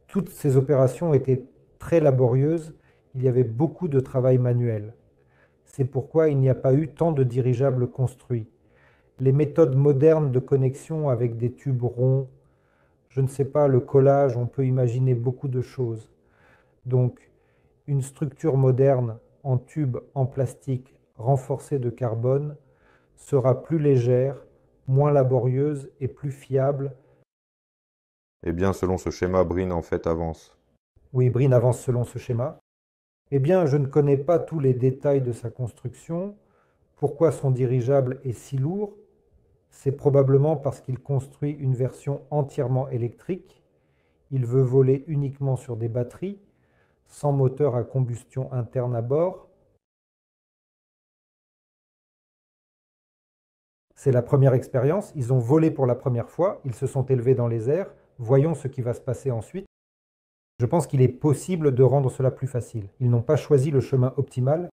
Toutes ces opérations étaient très laborieuses, il y avait beaucoup de travail manuel. C'est pourquoi il n'y a pas eu tant de dirigeables construits. Les méthodes modernes de connexion avec des tubes ronds, je ne sais pas, le collage, on peut imaginer beaucoup de choses. Donc, une structure moderne en tube en plastique renforcé de carbone sera plus légère, moins laborieuse et plus fiable. Eh bien, selon ce schéma, Brin en fait avance. Oui, Brin avance selon ce schéma. Eh bien, je ne connais pas tous les détails de sa construction. Pourquoi son dirigeable est si lourd? C'est probablement parce qu'il construit une version entièrement électrique. Il veut voler uniquement sur des batteries, sans moteur à combustion interne à bord. C'est la première expérience. Ils ont volé pour la première fois. Ils se sont élevés dans les airs. Voyons ce qui va se passer ensuite. Je pense qu'il est possible de rendre cela plus facile. Ils n'ont pas choisi le chemin optimal.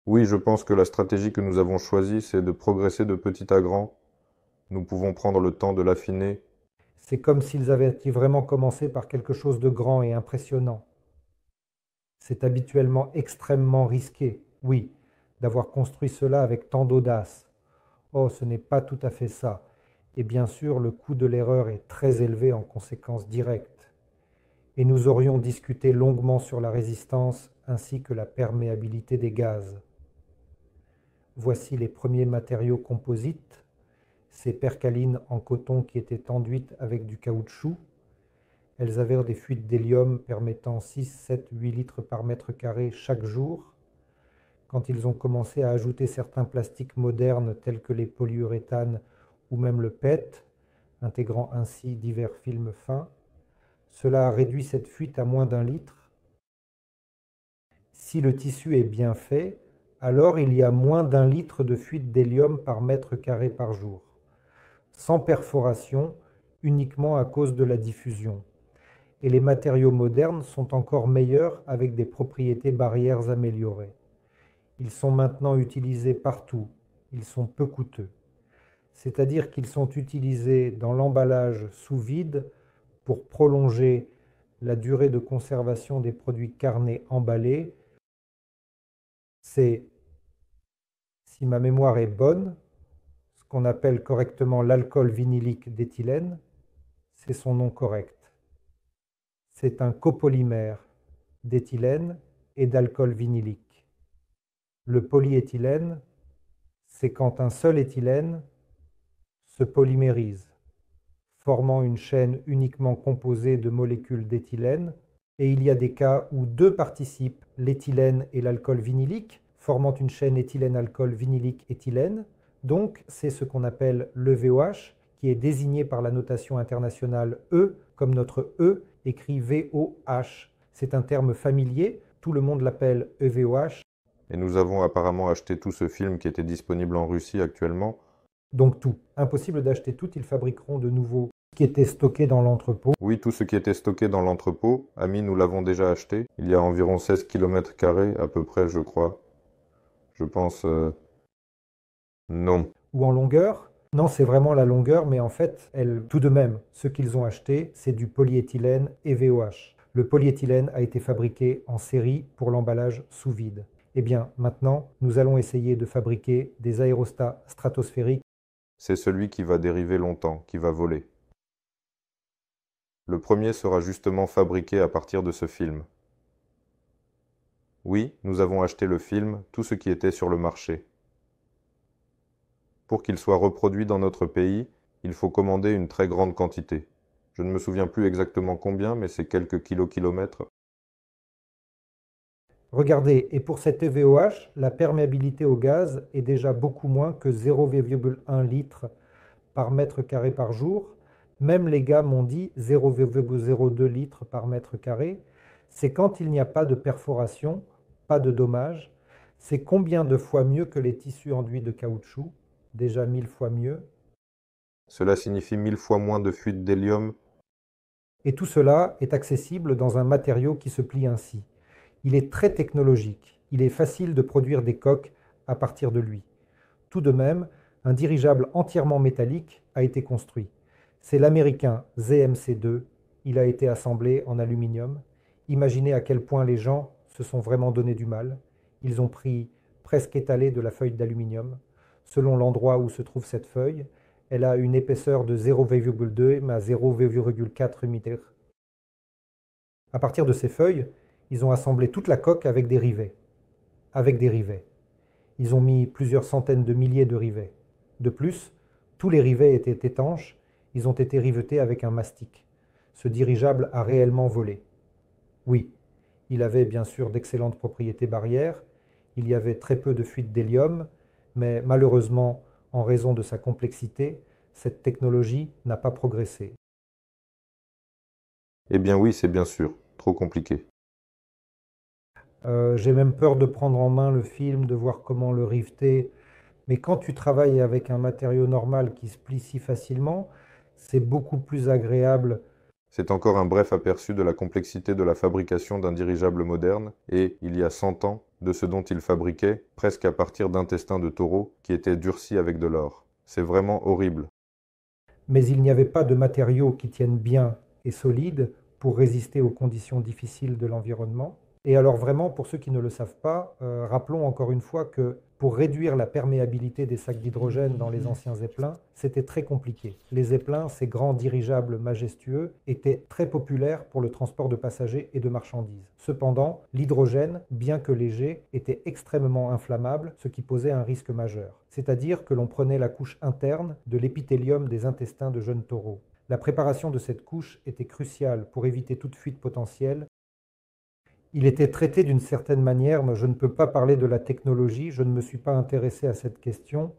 Oui, je pense que la stratégie que nous avons choisie, c'est de progresser de petit à grand. Nous pouvons prendre le temps de l'affiner. C'est comme s'ils avaient vraiment commencé par quelque chose de grand et impressionnant. C'est habituellement extrêmement risqué, oui, d'avoir construit cela avec tant d'audace. Oh, ce n'est pas tout à fait ça. Et bien sûr, le coût de l'erreur est très élevé en conséquence directe. Et nous aurions discuté longuement sur la résistance ainsi que la perméabilité des gaz. Voici les premiers matériaux composites, ces percalines en coton qui étaient enduites avec du caoutchouc. Elles avaient des fuites d'hélium permettant 6, 7, 8 litres par mètre carré chaque jour. quand ils ont commencé à ajouter certains plastiques modernes tels que les polyuréthanes ou même le PET, intégrant ainsi divers films fins. Cela a réduit cette fuite à moins d'1 litre. Si le tissu est bien fait, alors il y a moins d'1 litre de fuite d'hélium par mètre carré par jour, sans perforation, uniquement à cause de la diffusion. Et les matériaux modernes sont encore meilleurs avec des propriétés barrières améliorées. Ils sont maintenant utilisés partout, ils sont peu coûteux. C'est-à-dire qu'ils sont utilisés dans l'emballage sous vide pour prolonger la durée de conservation des produits carnés emballés. C'est, si ma mémoire est bonne, ce qu'on appelle correctement l'alcool vinylique d'éthylène, c'est son nom correct. C'est un copolymère d'éthylène et d'alcool vinylique. Le polyéthylène, c'est quand un seul éthylène se polymérise, formant une chaîne uniquement composée de molécules d'éthylène, et il y a des cas où deux participent, l'éthylène et l'alcool vinylique, formant une chaîne éthylène-alcool vinylique-éthylène. Donc, c'est ce qu'on appelle l'EVOH, qui est désigné par la notation internationale E, comme notre E, écrit VOH. C'est un terme familier, tout le monde l'appelle EVOH. Et nous avons apparemment acheté tout ce film qui était disponible en Russie actuellement. Donc tout. Impossible d'acheter tout, ils fabriqueront de nouveau ce qui était stocké dans l'entrepôt. Oui, tout ce qui était stocké dans l'entrepôt, Ami, nous l'avons déjà acheté. Il y a environ 16 km² à peu près, je crois. Je pense... non. Ou en longueur? Non, c'est vraiment la longueur, mais en fait, tout de même, ce qu'ils ont acheté, c'est du polyéthylène EVOH. Le polyéthylène a été fabriqué en série pour l'emballage sous vide. Eh bien, maintenant, nous allons essayer de fabriquer des aérostats stratosphériques. C'est celui qui va dériver longtemps, qui va voler. Le premier sera justement fabriqué à partir de ce film. Oui, nous avons acheté le film, tout ce qui était sur le marché. Pour qu'il soit reproduit dans notre pays, il faut commander une très grande quantité. Je ne me souviens plus exactement combien, mais c'est quelques kilomètres. Regardez, et pour cet EVOH, la perméabilité au gaz est déjà beaucoup moins que 0,1 litre par mètre carré par jour. Même les gars m'ont dit 0,02 litres par mètre carré. C'est quand il n'y a pas de perforation, pas de dommage. C'est combien de fois mieux que les tissus enduits de caoutchouc? Déjà 1000 fois mieux. Cela signifie 1000 fois moins de fuite d'hélium. Et tout cela est accessible dans un matériau qui se plie ainsi. Il est très technologique. Il est facile de produire des coques à partir de lui. Tout de même, un dirigeable entièrement métallique a été construit. C'est l'américain ZMC-2. Il a été assemblé en aluminium. Imaginez à quel point les gens se sont vraiment donné du mal. Ils ont pris presque étalé de la feuille d'aluminium. Selon l'endroit où se trouve cette feuille, elle a une épaisseur de 0,2 à 0,4 mm. À partir de ces feuilles, ils ont assemblé toute la coque avec des rivets. Ils ont mis plusieurs centaines de milliers de rivets. De plus, tous les rivets étaient étanches, ils ont été rivetés avec un mastic. Ce dirigeable a réellement volé. Oui, il avait bien sûr d'excellentes propriétés barrières, il y avait très peu de fuite d'hélium, mais malheureusement, en raison de sa complexité, cette technologie n'a pas progressé. Eh bien oui, c'est bien sûr, trop compliqué. J'ai même peur de prendre en main le film, de voir comment le riveter. Mais quand tu travailles avec un matériau normal qui se plie si facilement, c'est beaucoup plus agréable. C'est encore un bref aperçu de la complexité de la fabrication d'un dirigeable moderne et, il y a 100 ans, de ce dont il fabriquait, presque à partir d'intestins de taureau qui étaient durcis avec de l'or. C'est vraiment horrible. Mais il n'y avait pas de matériaux qui tiennent bien et solides pour résister aux conditions difficiles de l'environnement. Et alors vraiment, pour ceux qui ne le savent pas, rappelons encore une fois que pour réduire la perméabilité des sacs d'hydrogène dans les anciens zeppelins, c'était très compliqué. Les zeppelins, ces grands dirigeables majestueux, étaient très populaires pour le transport de passagers et de marchandises. Cependant, l'hydrogène, bien que léger, était extrêmement inflammable, ce qui posait un risque majeur. C'est-à-dire que l'on prenait la couche interne de l'épithélium des intestins de jeunes taureaux. La préparation de cette couche était cruciale pour éviter toute fuite potentielle. Il était traité d'une certaine manière, mais je ne peux pas parler de la technologie, je ne me suis pas intéressé à cette question,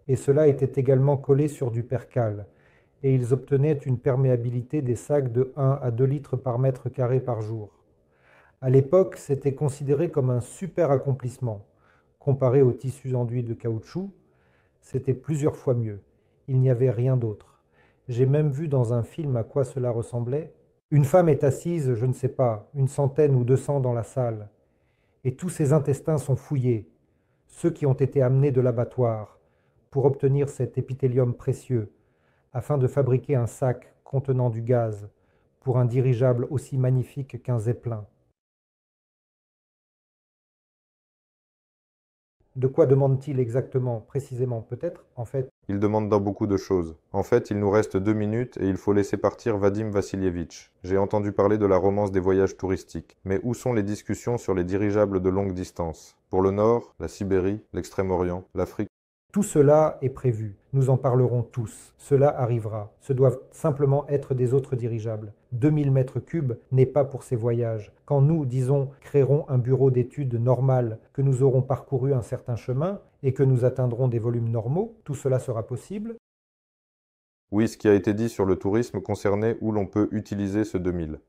et cela était également collé sur du percale, et ils obtenaient une perméabilité des sacs de 1 à 2 litres par mètre carré par jour. À l'époque, c'était considéré comme un super accomplissement. Comparé aux tissus enduits de caoutchouc, c'était plusieurs fois mieux. Il n'y avait rien d'autre. J'ai même vu dans un film à quoi cela ressemblait. Une femme est assise, je ne sais pas, 100 ou 200 dans la salle, et tous ses intestins sont fouillés, ceux qui ont été amenés de l'abattoir, pour obtenir cet épithélium précieux, afin de fabriquer un sac contenant du gaz, pour un dirigeable aussi magnifique qu'un zeppelin. De quoi demande-t-il exactement, précisément, peut-être, en fait? Il demande dans beaucoup de choses. En fait, il nous reste 2 minutes et il faut laisser partir Vadim Vassilievitch. J'ai entendu parler de la romance des voyages touristiques. Mais où sont les discussions sur les dirigeables de longue distance? Pour le Nord, la Sibérie, l'Extrême-Orient, l'Afrique. Tout cela est prévu. Nous en parlerons tous. Cela arrivera. Ce doivent simplement être des autres dirigeables. 2000 mètres cubes n'est pas pour ces voyages. Quand nous, disons, créerons un bureau d'études normal, que nous aurons parcouru un certain chemin et que nous atteindrons des volumes normaux, tout cela sera possible. Oui, ce qui a été dit sur le tourisme concernait où l'on peut utiliser ce 2000.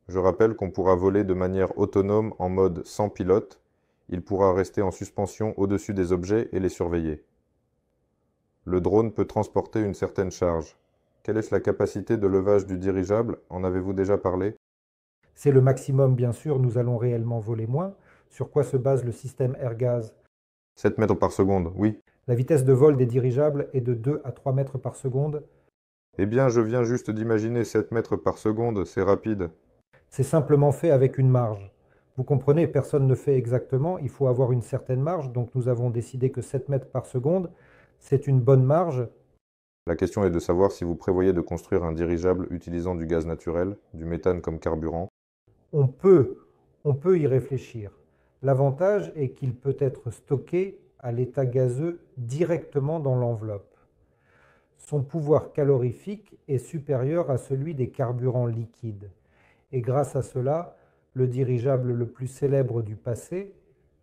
Je rappelle qu'on pourra voler de manière autonome en mode sans pilote. Il pourra rester en suspension au-dessus des objets et les surveiller. Le drone peut transporter une certaine charge. Quelle est la capacité de levage du dirigeable? En avez-vous déjà parlé? C'est le maximum, bien sûr, nous allons réellement voler moins. Sur quoi se base le système Airgaz? 7 mètres par seconde, oui. La vitesse de vol des dirigeables est de 2 à 3 mètres par seconde. Eh bien, je viens juste d'imaginer 7 mètres par seconde, c'est rapide. C'est simplement fait avec une marge. Vous comprenez, personne ne fait exactement, il faut avoir une certaine marge, donc nous avons décidé que 7 mètres par seconde, c'est une bonne marge. La question est de savoir si vous prévoyez de construire un dirigeable utilisant du gaz naturel, du méthane comme carburant. On peut, on peut y réfléchir. L'avantage est qu'il peut être stocké à l'état gazeux directement dans l'enveloppe. Son pouvoir calorifique est supérieur à celui des carburants liquides. Et grâce à cela, le dirigeable le plus célèbre du passé,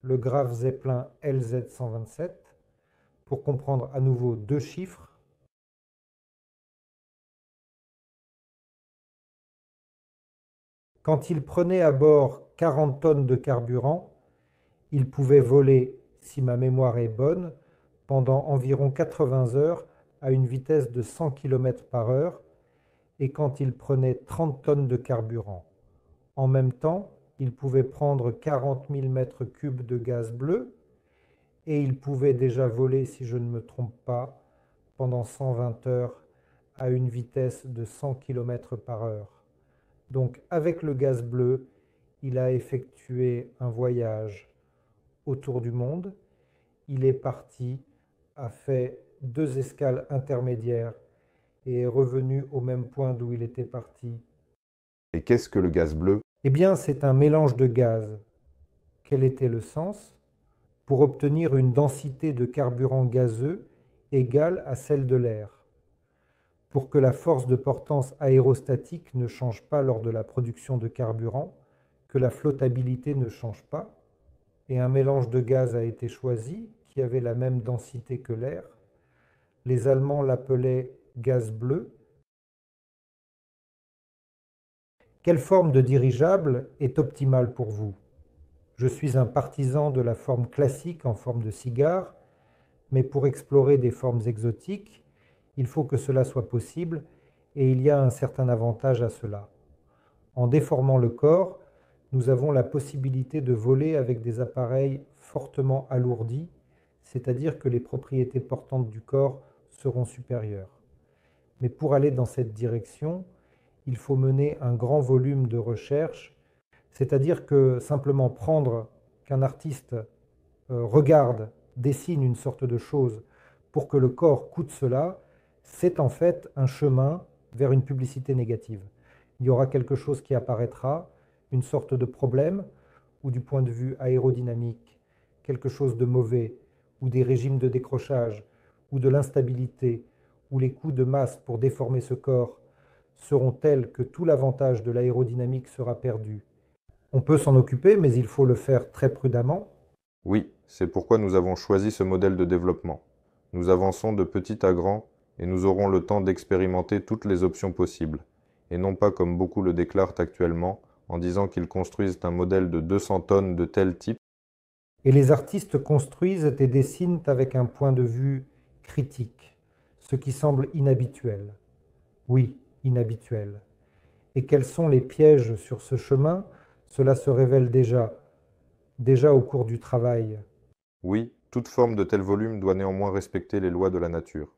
le Graf Zeppelin LZ-127, pour comprendre à nouveau deux chiffres, quand il prenait à bord 40 tonnes de carburant, il pouvait voler, si ma mémoire est bonne, pendant environ 80 heures à une vitesse de 100 km par heure, et quand il prenait 30 tonnes de carburant. En même temps, il pouvait prendre 40 000 mètres cubes de gaz bleu, et il pouvait déjà voler, si je ne me trompe pas, pendant 120 heures à une vitesse de 100 km par heure. Donc avec le gaz bleu, il a effectué un voyage autour du monde. Il est parti, a fait 2 escales intermédiaires et est revenu au même point d'où il était parti. Et qu'est-ce que le gaz bleu? Eh bien, c'est un mélange de gaz. Quel était le sens? Pour obtenir une densité de carburant gazeux égale à celle de l'air. Pour que la force de portance aérostatique ne change pas lors de la production de carburant, que la flottabilité ne change pas, et un mélange de gaz a été choisi qui avait la même densité que l'air. Les Allemands l'appelaient gaz bleu. Quelle forme de dirigeable est optimale pour vous? Je suis un partisan de la forme classique en forme de cigare, mais pour explorer des formes exotiques, il faut que cela soit possible et il y a un certain avantage à cela. En déformant le corps, nous avons la possibilité de voler avec des appareils fortement alourdis, c'est-à-dire que les propriétés portantes du corps seront supérieures. Mais pour aller dans cette direction, il faut mener un grand volume de recherche, c'est-à-dire que simplement prendre qu'un artiste regarde, dessine une sorte de chose pour que le corps coûte cela, c'est en fait un chemin vers une publicité négative. Il y aura quelque chose qui apparaîtra, une sorte de problème, ou du point de vue aérodynamique, quelque chose de mauvais, ou des régimes de décrochage, ou de l'instabilité, ou les coups de masse pour déformer ce corps seront tels que tout l'avantage de l'aérodynamique sera perdu. On peut s'en occuper, mais il faut le faire très prudemment. Oui, c'est pourquoi nous avons choisi ce modèle de développement. Nous avançons de petit à grand et nous aurons le temps d'expérimenter toutes les options possibles, et non pas comme beaucoup le déclarent actuellement en disant qu'ils construisent un modèle de 200 tonnes de tel type. Et les artistes construisent et dessinent avec un point de vue critique, ce qui semble inhabituel. Oui, inhabituel. Et quels sont les pièges sur ce chemin? Cela se révèle déjà au cours du travail. Oui, toute forme de tel volume doit néanmoins respecter les lois de la nature.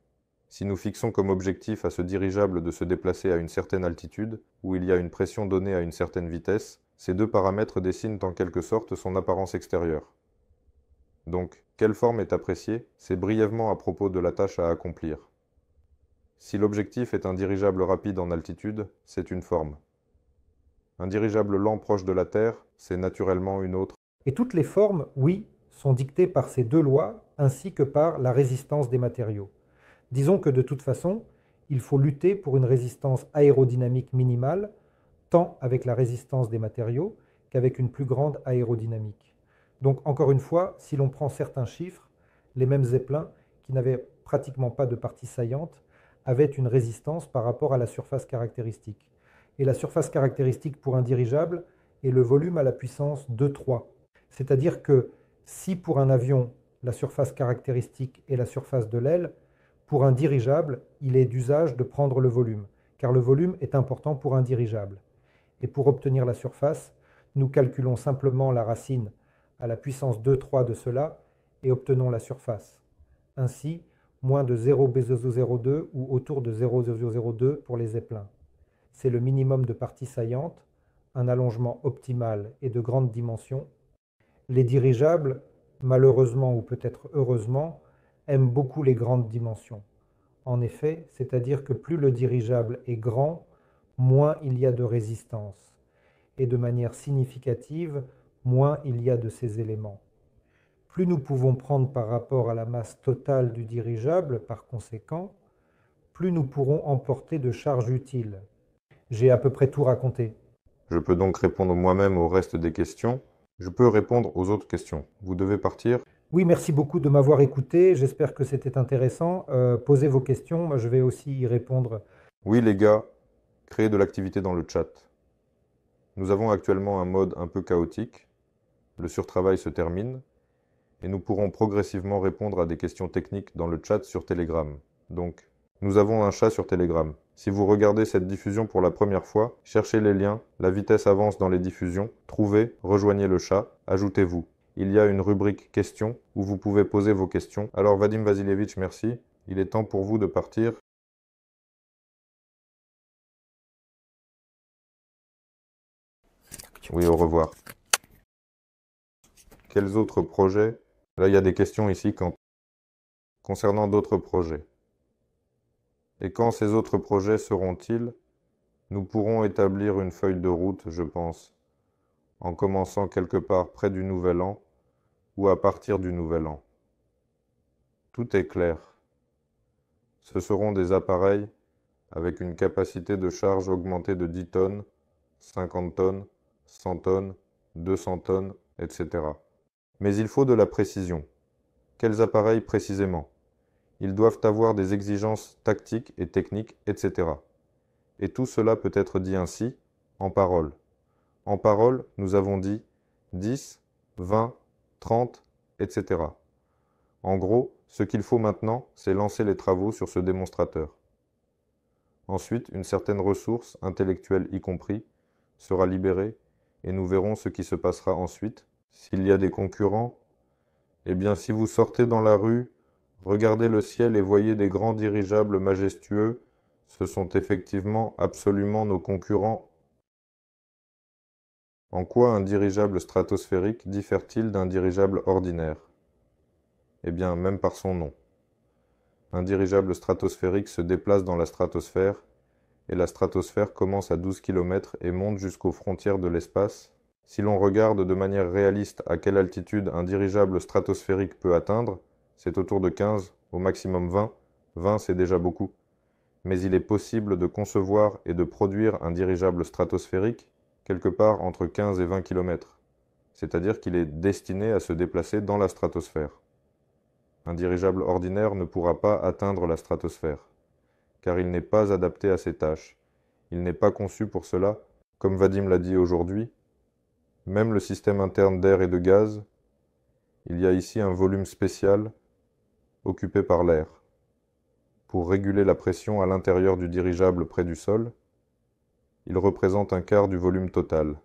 Si nous fixons comme objectif à ce dirigeable de se déplacer à une certaine altitude, où il y a une pression donnée à une certaine vitesse, ces deux paramètres dessinent en quelque sorte son apparence extérieure. Donc, quelle forme est appréciée? C'est brièvement à propos de la tâche à accomplir. Si l'objectif est un dirigeable rapide en altitude, c'est une forme. Un dirigeable lent proche de la Terre, c'est naturellement une autre. Et toutes les formes, oui, sont dictées par ces deux lois, ainsi que par la résistance des matériaux. Disons que de toute façon, il faut lutter pour une résistance aérodynamique minimale, tant avec la résistance des matériaux qu'avec une plus grande aérodynamique. Donc encore une fois, si l'on prend certains chiffres, les mêmes zeppelins, qui n'avaient pratiquement pas de partie saillante, avaient une résistance par rapport à la surface caractéristique. Et la surface caractéristique pour un dirigeable est le volume à la puissance 2,3. C'est-à-dire que si pour un avion, la surface caractéristique est la surface de l'aile, pour un dirigeable, il est d'usage de prendre le volume, car le volume est important pour un dirigeable. Et pour obtenir la surface, nous calculons simplement la racine à la puissance 2,3 de cela et obtenons la surface. Ainsi, moins de 0,002 ou autour de 0,002 pour les zeppelins. C'est le minimum de parties saillantes, un allongement optimal et de grande dimension. Les dirigeables, malheureusement ou peut-être heureusement, aiment beaucoup les grandes dimensions. En effet, c'est-à-dire que plus le dirigeable est grand, moins il y a de résistance. Et de manière significative, moins il y a de ces éléments. Plus nous pouvons prendre par rapport à la masse totale du dirigeable, par conséquent, plus nous pourrons emporter de charges utiles. J'ai à peu près tout raconté. Je peux donc répondre moi-même au reste des questions. Je peux répondre aux autres questions. Vous devez partir. Oui, merci beaucoup de m'avoir écouté. J'espère que c'était intéressant. Posez vos questions, moi je vais aussi y répondre. Oui les gars, créez de l'activité dans le chat. Nous avons actuellement un mode un peu chaotique. Le surtravail se termine. Et nous pourrons progressivement répondre à des questions techniques dans le chat sur Telegram. Donc, nous avons un chat sur Telegram. Si vous regardez cette diffusion pour la première fois, cherchez les liens, la vitesse avance dans les diffusions, trouvez, rejoignez le chat, ajoutez-vous. Il y a une rubrique questions où vous pouvez poser vos questions. Alors Vadim Vasilievitch, merci. Il est temps pour vous de partir. Oui, au revoir. Quels autres projets? Là, il y a des questions ici concernant d'autres projets. Et quand ces autres projets seront-ils? Nous pourrons établir une feuille de route, je pense, en commençant quelque part près du Nouvel An ou à partir du Nouvel An. Tout est clair. Ce seront des appareils avec une capacité de charge augmentée de 10 tonnes, 50 tonnes, 100 tonnes, 200 tonnes, etc. Mais il faut de la précision. Quels appareils précisément? Ils doivent avoir des exigences tactiques et techniques, etc. Et tout cela peut être dit ainsi, en paroles. En paroles, nous avons dit 10, 20, 30, etc. En gros, ce qu'il faut maintenant, c'est lancer les travaux sur ce démonstrateur. Ensuite, une certaine ressource, intellectuelle y compris, sera libérée et nous verrons ce qui se passera ensuite. S'il y a des concurrents, eh bien si vous sortez dans la rue, regardez le ciel et voyez des grands dirigeables majestueux, ce sont effectivement absolument nos concurrents. En quoi un dirigeable stratosphérique diffère-t-il d'un dirigeable ordinaire? Eh bien, même par son nom. Un dirigeable stratosphérique se déplace dans la stratosphère, et la stratosphère commence à 12 km et monte jusqu'aux frontières de l'espace. Si l'on regarde de manière réaliste à quelle altitude un dirigeable stratosphérique peut atteindre, c'est autour de 15, au maximum 20. 20, c'est déjà beaucoup. Mais il est possible de concevoir et de produire un dirigeable stratosphérique? quelque part entre 15 et 20 km, c'est-à-dire qu'il est destiné à se déplacer dans la stratosphère. Un dirigeable ordinaire ne pourra pas atteindre la stratosphère, car il n'est pas adapté à ces tâches. Il n'est pas conçu pour cela, comme Vadim l'a dit aujourd'hui. Même le système interne d'air et de gaz, il y a ici un volume spécial occupé par l'air. Pour réguler la pression à l'intérieur du dirigeable près du sol, il représente un quart du volume total.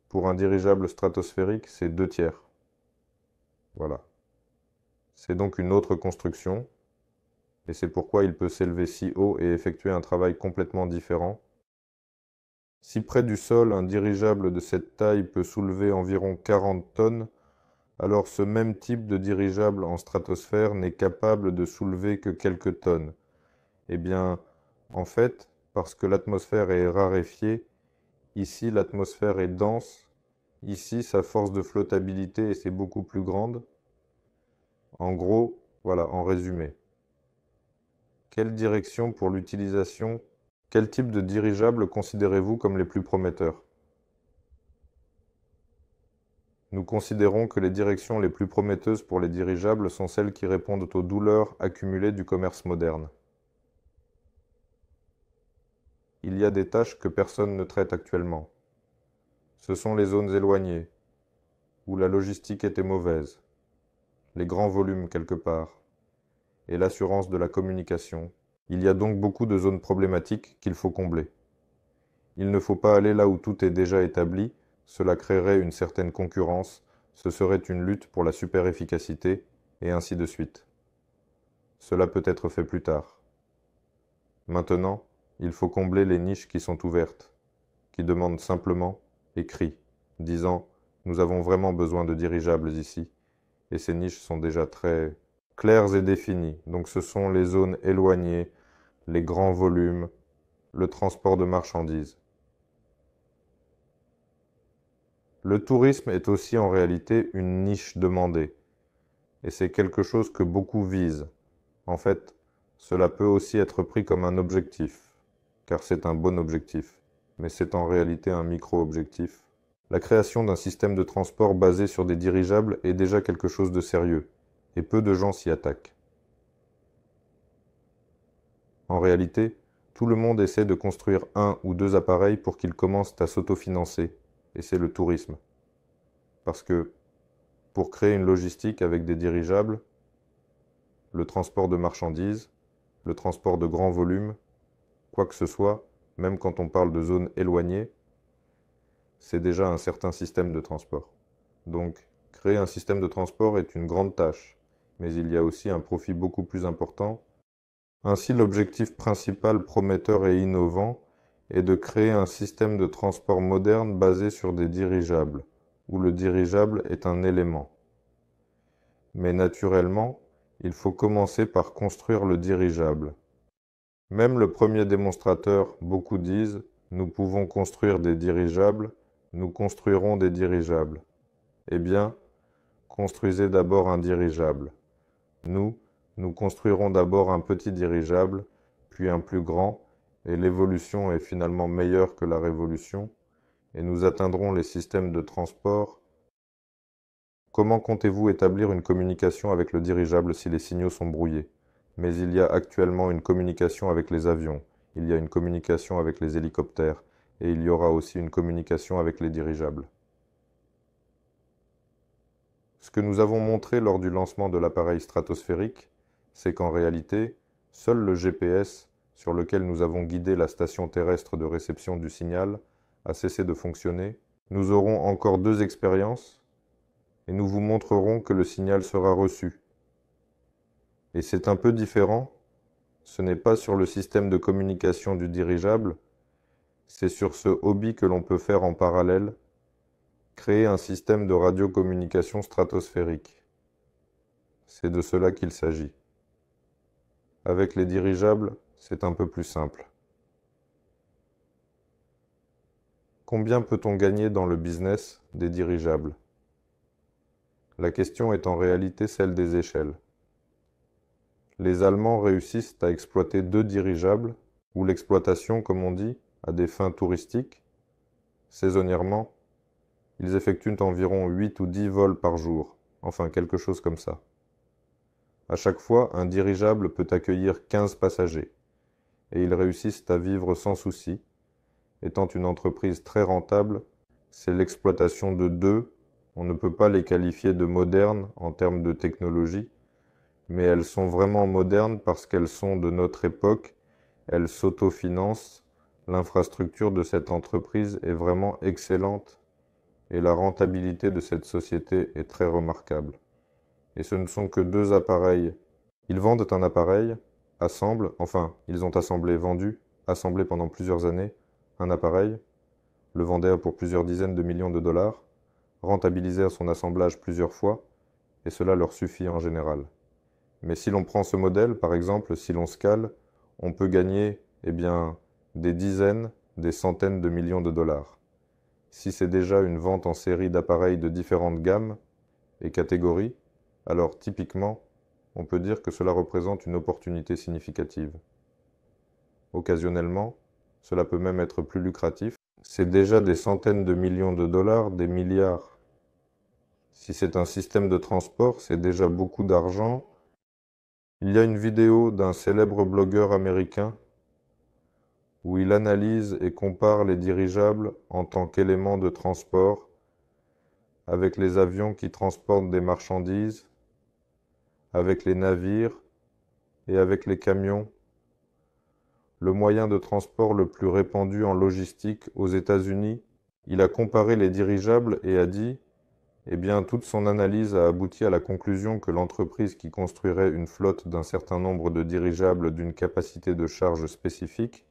Pour un dirigeable stratosphérique, c'est 2/3. Voilà. C'est donc une autre construction, et c'est pourquoi il peut s'élever si haut et effectuer un travail complètement différent. Si près du sol, un dirigeable de cette taille peut soulever environ 40 tonnes, alors ce même type de dirigeable en stratosphère n'est capable de soulever que quelques tonnes. Eh bien, en fait, parce que l'atmosphère est raréfiée, ici l'atmosphère est dense, ici sa force de flottabilité est beaucoup plus grande. En gros, voilà, en résumé. Quelle direction pour l'utilisation, quel type de dirigeable considérez-vous comme les plus prometteurs? Nous considérons que les directions les plus prometteuses pour les dirigeables sont celles qui répondent aux douleurs accumulées du commerce moderne. Il y a des tâches que personne ne traite actuellement. Ce sont les zones éloignées, où la logistique était mauvaise, les grands volumes quelque part, et l'assurance de la communication. Il y a donc beaucoup de zones problématiques qu'il faut combler. Il ne faut pas aller là où tout est déjà établi, cela créerait une certaine concurrence, ce serait une lutte pour la super-efficacité, et ainsi de suite. Cela peut être fait plus tard. Maintenant, il faut combler les niches qui sont ouvertes, qui demandent simplement et crient, disant « Nous avons vraiment besoin de dirigeables ici », et ces niches sont déjà très claires et définies. Donc ce sont les zones éloignées, les grands volumes, le transport de marchandises. Le tourisme est aussi en réalité une niche demandée, et c'est quelque chose que beaucoup visent. En fait, cela peut aussi être pris comme un objectif, car c'est un bon objectif, mais c'est en réalité un micro-objectif. La création d'un système de transport basé sur des dirigeables est déjà quelque chose de sérieux, et peu de gens s'y attaquent. En réalité, tout le monde essaie de construire un ou deux appareils pour qu'ils commencent à s'autofinancer, et c'est le tourisme. Parce que, pour créer une logistique avec des dirigeables, le transport de marchandises, le transport de grands volumes, quoi que ce soit, même quand on parle de zones éloignées, c'est déjà un certain système de transport. Donc, créer un système de transport est une grande tâche, mais il y a aussi un profit beaucoup plus important. Ainsi, l'objectif principal prometteur et innovant est de créer un système de transport moderne basé sur des dirigeables, où le dirigeable est un élément. Mais naturellement, il faut commencer par construire le dirigeable. Même le premier démonstrateur, beaucoup disent, nous pouvons construire des dirigeables, nous construirons des dirigeables. Eh bien, construisez d'abord un dirigeable. Nous construirons d'abord un petit dirigeable, puis un plus grand, et l'évolution est finalement meilleure que la révolution, et nous atteindrons les systèmes de transport. Comment comptez-vous établir une communication avec le dirigeable si les signaux sont brouillés? Mais il y a actuellement une communication avec les avions, il y a une communication avec les hélicoptères, et il y aura aussi une communication avec les dirigeables. Ce que nous avons montré lors du lancement de l'appareil stratosphérique, c'est qu'en réalité, seul le GPS, sur lequel nous avons guidé la station terrestre de réception du signal, a cessé de fonctionner. Nous aurons encore 2 expériences, et nous vous montrerons que le signal sera reçu. Et c'est un peu différent, ce n'est pas sur le système de communication du dirigeable, c'est sur ce hobby que l'on peut faire en parallèle, créer un système de radiocommunication stratosphérique. C'est de cela qu'il s'agit. Avec les dirigeables, c'est un peu plus simple. Combien peut-on gagner dans le business des dirigeables? La question est en réalité celle des échelles. Les Allemands réussissent à exploiter 2 dirigeables, ou l'exploitation, comme on dit, à des fins touristiques, Saisonnièrement, ils effectuent environ 8 ou 10 vols par jour, enfin quelque chose comme ça. À chaque fois, un dirigeable peut accueillir 15 passagers, et ils réussissent à vivre sans souci. Étant une entreprise très rentable, c'est l'exploitation de deux. On ne peut pas les qualifier de modernes en termes de technologie, mais elles sont vraiment modernes parce qu'elles sont de notre époque, elles s'autofinancent, l'infrastructure de cette entreprise est vraiment excellente et la rentabilité de cette société est très remarquable. Et ce ne sont que deux appareils. Ils vendent un appareil, assemblent, enfin, ils ont assemblé pendant plusieurs années, un appareil, le vendaient pour plusieurs dizaines de millions de dollars, rentabilisèrent son assemblage plusieurs fois, et cela leur suffit en général. Mais si l'on prend ce modèle, par exemple, si l'on scale, on peut gagner, eh bien, des dizaines, des centaines de millions de dollars. Si c'est déjà une vente en série d'appareils de différentes gammes et catégories, alors typiquement, on peut dire que cela représente une opportunité significative. Occasionnellement, cela peut même être plus lucratif. C'est déjà des centaines de millions de dollars, des milliards. Si c'est un système de transport, c'est déjà beaucoup d'argent. Il y a une vidéo d'un célèbre blogueur américain où il analyse et compare les dirigeables en tant qu'éléments de transport avec les avions qui transportent des marchandises, avec les navires et avec les camions, le moyen de transport le plus répandu en logistique aux États-Unis. Il a comparé les dirigeables et a dit, eh bien, toute son analyse a abouti à la conclusion que l'entreprise qui construirait une flotte d'un certain nombre de dirigeables d'une capacité de charge spécifique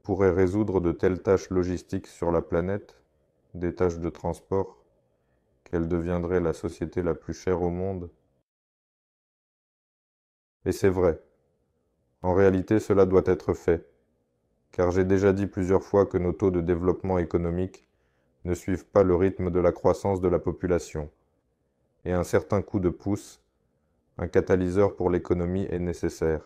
pourrait résoudre de telles tâches logistiques sur la planète, des tâches de transport, qu'elle deviendrait la société la plus chère au monde. Et c'est vrai. En réalité, cela doit être fait, car j'ai déjà dit plusieurs fois que nos taux de développement économique ne suivent pas le rythme de la croissance de la population, et un certain coup de pouce, un catalyseur pour l'économie est nécessaire.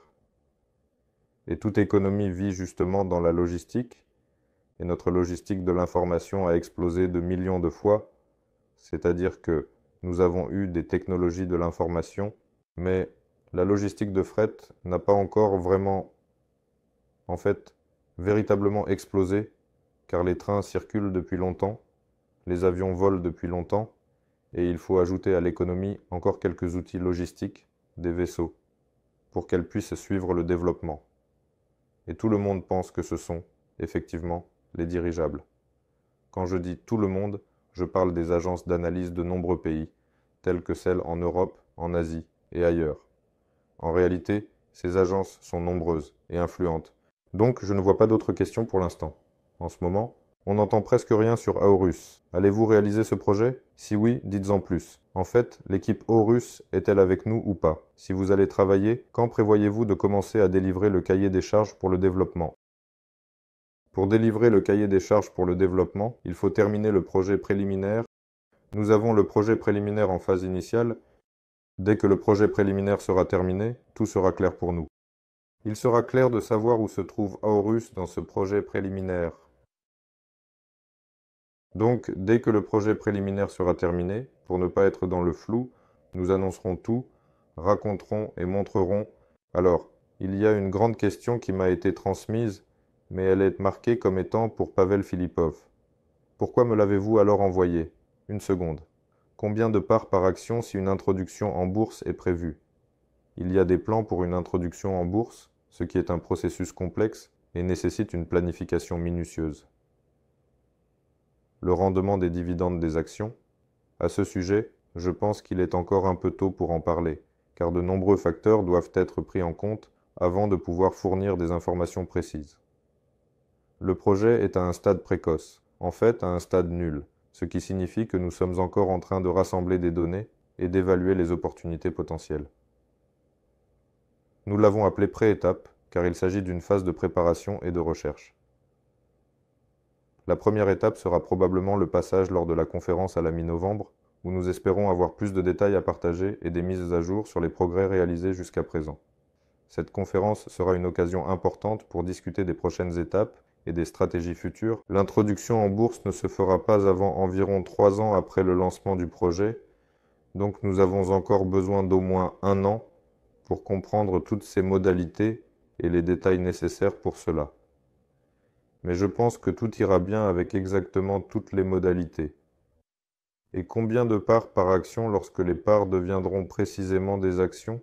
Et toute économie vit justement dans la logistique, et notre logistique de l'information a explosé de millions de fois, c'est-à-dire que nous avons eu des technologies de l'information, mais la logistique de fret n'a pas encore vraiment, en fait, véritablement explosé, car les trains circulent depuis longtemps, les avions volent depuis longtemps, et il faut ajouter à l'économie encore quelques outils logistiques, des vaisseaux, pour qu'elle puisse suivre le développement. Et tout le monde pense que ce sont, effectivement, les dirigeables. Quand je dis tout le monde, je parle des agences d'analyse de nombreux pays, telles que celles en Europe, en Asie et ailleurs. En réalité, ces agences sont nombreuses et influentes. Donc, je ne vois pas d'autres questions pour l'instant. En ce moment, on n'entend presque rien sur Aorus. Allez-vous réaliser ce projet? Si oui, dites-en plus. En fait, l'équipe Aorus est-elle avec nous ou pas? Si vous allez travailler, quand prévoyez-vous de commencer à délivrer le cahier des charges pour le développement? Pour délivrer le cahier des charges pour le développement, il faut terminer le projet préliminaire. Nous avons le projet préliminaire en phase initiale. Dès que le projet préliminaire sera terminé, tout sera clair pour nous. Il sera clair de savoir où se trouve Aorus dans ce projet préliminaire. Donc, dès que le projet préliminaire sera terminé, pour ne pas être dans le flou, nous annoncerons tout, raconterons et montrerons. Alors, il y a une grande question qui m'a été transmise, mais elle est marquée comme étant pour Pavel Filipov. Pourquoi me l'avez-vous alors envoyé? Une seconde. Combien de parts par action si une introduction en bourse est prévue? Il y a des plans pour une introduction en bourse, ce qui est un processus complexe et nécessite une planification minutieuse. Le rendement des dividendes des actions? À ce sujet, je pense qu'il est encore un peu tôt pour en parler, car de nombreux facteurs doivent être pris en compte avant de pouvoir fournir des informations précises. Le projet est à un stade précoce, en fait à un stade nul, ce qui signifie que nous sommes encore en train de rassembler des données et d'évaluer les opportunités potentielles. Nous l'avons appelé pré-étape, car il s'agit d'une phase de préparation et de recherche. La première étape sera probablement le passage lors de la conférence à la mi-novembre, où nous espérons avoir plus de détails à partager et des mises à jour sur les progrès réalisés jusqu'à présent. Cette conférence sera une occasion importante pour discuter des prochaines étapes et des stratégies futures, l'introduction en bourse ne se fera pas avant environ 3 ans après le lancement du projet, donc nous avons encore besoin d'au moins 1 an pour comprendre toutes ces modalités et les détails nécessaires pour cela. Mais je pense que tout ira bien avec exactement toutes les modalités. Et combien de parts par action lorsque les parts deviendront précisément des actions?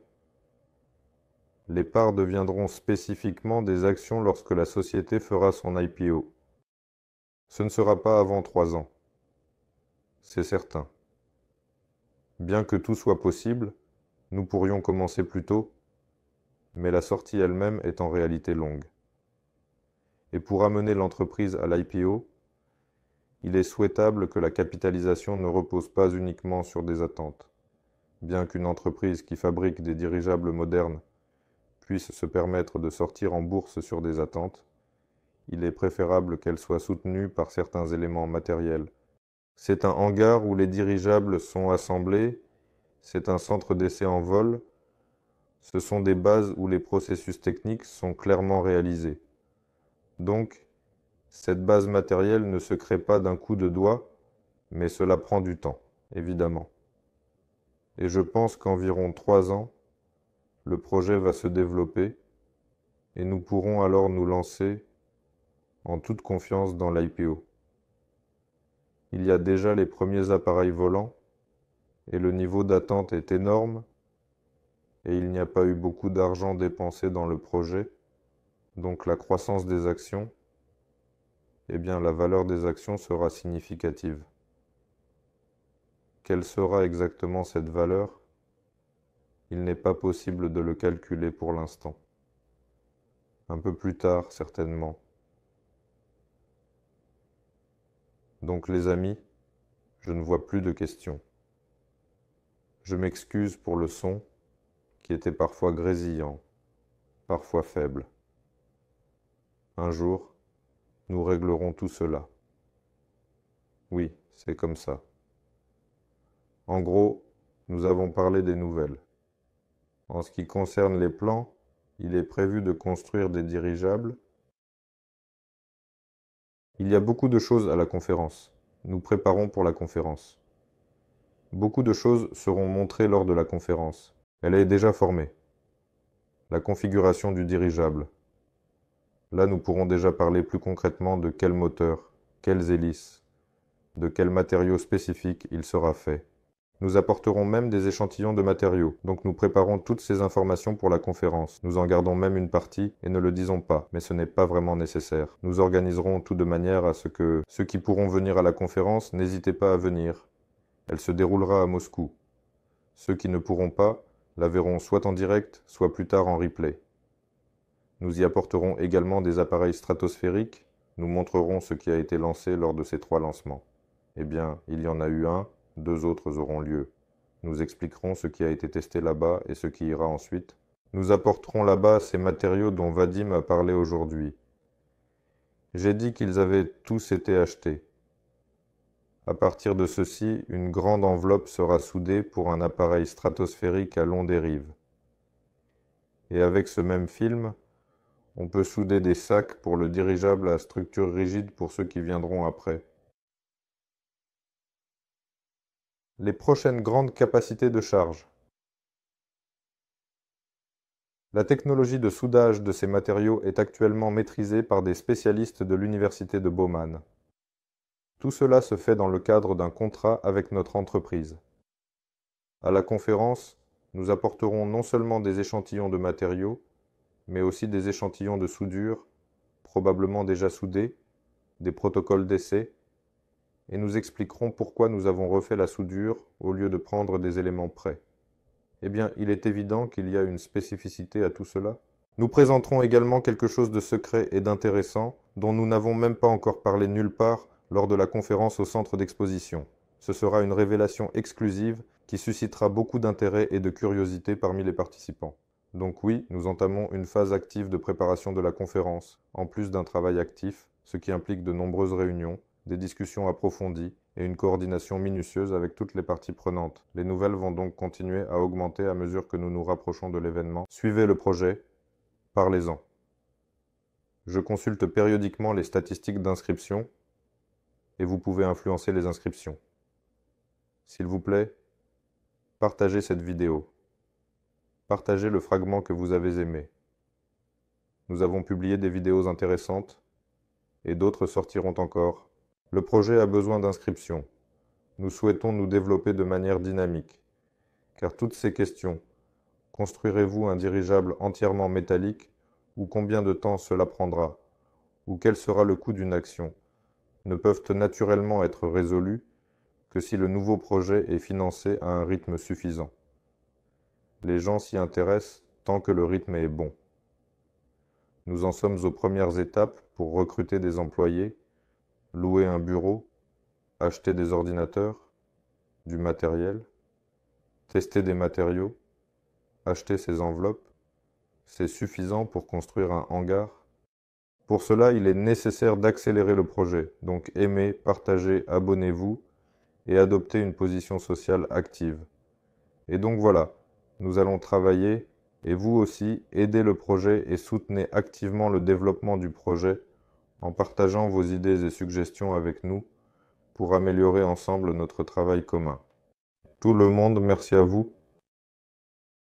Les parts deviendront spécifiquement des actions lorsque la société fera son IPO. Ce ne sera pas avant 3 ans. C'est certain. Bien que tout soit possible, nous pourrions commencer plus tôt, mais la sortie elle-même est en réalité longue. Et pour amener l'entreprise à l'IPO, il est souhaitable que la capitalisation ne repose pas uniquement sur des attentes. Bien qu'une entreprise qui fabrique des dirigeables modernes puisse se permettre de sortir en bourse sur des attentes, il est préférable qu'elle soit soutenue par certains éléments matériels. C'est un hangar où les dirigeables sont assemblés, c'est un centre d'essai en vol, ce sont des bases où les processus techniques sont clairement réalisés. Donc, cette base matérielle ne se crée pas d'un coup de doigt, mais cela prend du temps, évidemment. Et je pense qu'environ 3 ans, le projet va se développer et nous pourrons alors nous lancer en toute confiance dans l'IPO. Il y a déjà les premiers appareils volants et le niveau d'attente est énorme et il n'y a pas eu beaucoup d'argent dépensé dans le projet, donc la croissance des actions, eh bien la valeur des actions sera significative. Quelle sera exactement cette valeur? Il n'est pas possible de le calculer pour l'instant. Un peu plus tard, certainement. Donc les amis, je ne vois plus de questions. Je m'excuse pour le son, qui était parfois grésillant, parfois faible. Un jour, nous réglerons tout cela. Oui, c'est comme ça. En gros, nous avons parlé des nouvelles. En ce qui concerne les plans, il est prévu de construire des dirigeables. Il y a beaucoup de choses à la conférence. Nous préparons pour la conférence. Beaucoup de choses seront montrées lors de la conférence. Elle est déjà formée. La configuration du dirigeable. Là, nous pourrons déjà parler plus concrètement de quel moteur, quelles hélices, de quels matériaux spécifiques il sera fait. Nous apporterons même des échantillons de matériaux, donc nous préparons toutes ces informations pour la conférence. Nous en gardons même une partie et ne le disons pas, mais ce n'est pas vraiment nécessaire. Nous organiserons tout de manière à ce que ceux qui pourront venir à la conférence, n'hésitez pas à venir. Elle se déroulera à Moscou. Ceux qui ne pourront pas la verront soit en direct, soit plus tard en replay. Nous y apporterons également des appareils stratosphériques. Nous montrerons ce qui a été lancé lors de ces 3 lancements. Eh bien, il y en a eu un, 2 autres auront lieu. Nous expliquerons ce qui a été testé là-bas et ce qui ira ensuite. Nous apporterons là-bas ces matériaux dont Vadim a parlé aujourd'hui. J'ai dit qu'ils avaient tous été achetés. À partir de ceci, une grande enveloppe sera soudée pour un appareil stratosphérique à longue dérive. Et avec ce même film, on peut souder des sacs pour le dirigeable à structure rigide pour ceux qui viendront après. Les prochaines grandes capacités de charge. La technologie de soudage de ces matériaux est actuellement maîtrisée par des spécialistes de l'université de Bauman. Tout cela se fait dans le cadre d'un contrat avec notre entreprise. À la conférence, nous apporterons non seulement des échantillons de matériaux, mais aussi des échantillons de soudure, probablement déjà soudés, des protocoles d'essai, et nous expliquerons pourquoi nous avons refait la soudure au lieu de prendre des éléments prêts. Eh bien, il est évident qu'il y a une spécificité à tout cela. Nous présenterons également quelque chose de secret et d'intéressant dont nous n'avons même pas encore parlé nulle part lors de la conférence au centre d'exposition. Ce sera une révélation exclusive qui suscitera beaucoup d'intérêt et de curiosité parmi les participants. Donc oui, nous entamons une phase active de préparation de la conférence, en plus d'un travail actif, ce qui implique de nombreuses réunions, des discussions approfondies et une coordination minutieuse avec toutes les parties prenantes. Les nouvelles vont donc continuer à augmenter à mesure que nous nous rapprochons de l'événement. Suivez le projet, parlez-en. Je consulte périodiquement les statistiques d'inscription et vous pouvez influencer les inscriptions. S'il vous plaît, partagez cette vidéo. Partagez le fragment que vous avez aimé. Nous avons publié des vidéos intéressantes et d'autres sortiront encore. Le projet a besoin d'inscriptions. Nous souhaitons nous développer de manière dynamique, car toutes ces questions, construirez-vous un dirigeable entièrement métallique, ou combien de temps cela prendra, ou quel sera le coût d'une action, ne peuvent naturellement être résolues que si le nouveau projet est financé à un rythme suffisant. Les gens s'y intéressent tant que le rythme est bon. Nous en sommes aux premières étapes pour recruter des employés, louer un bureau, acheter des ordinateurs, du matériel, tester des matériaux, acheter ces enveloppes. C'est suffisant pour construire un hangar. Pour cela, il est nécessaire d'accélérer le projet. Donc aimez, partagez, abonnez-vous et adoptez une position sociale active. Et donc voilà, nous allons travailler et vous aussi, aidez le projet et soutenez activement le développement du projet en partageant vos idées et suggestions avec nous pour améliorer ensemble notre travail commun. Tout le monde, merci à vous.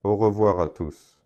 Au revoir à tous.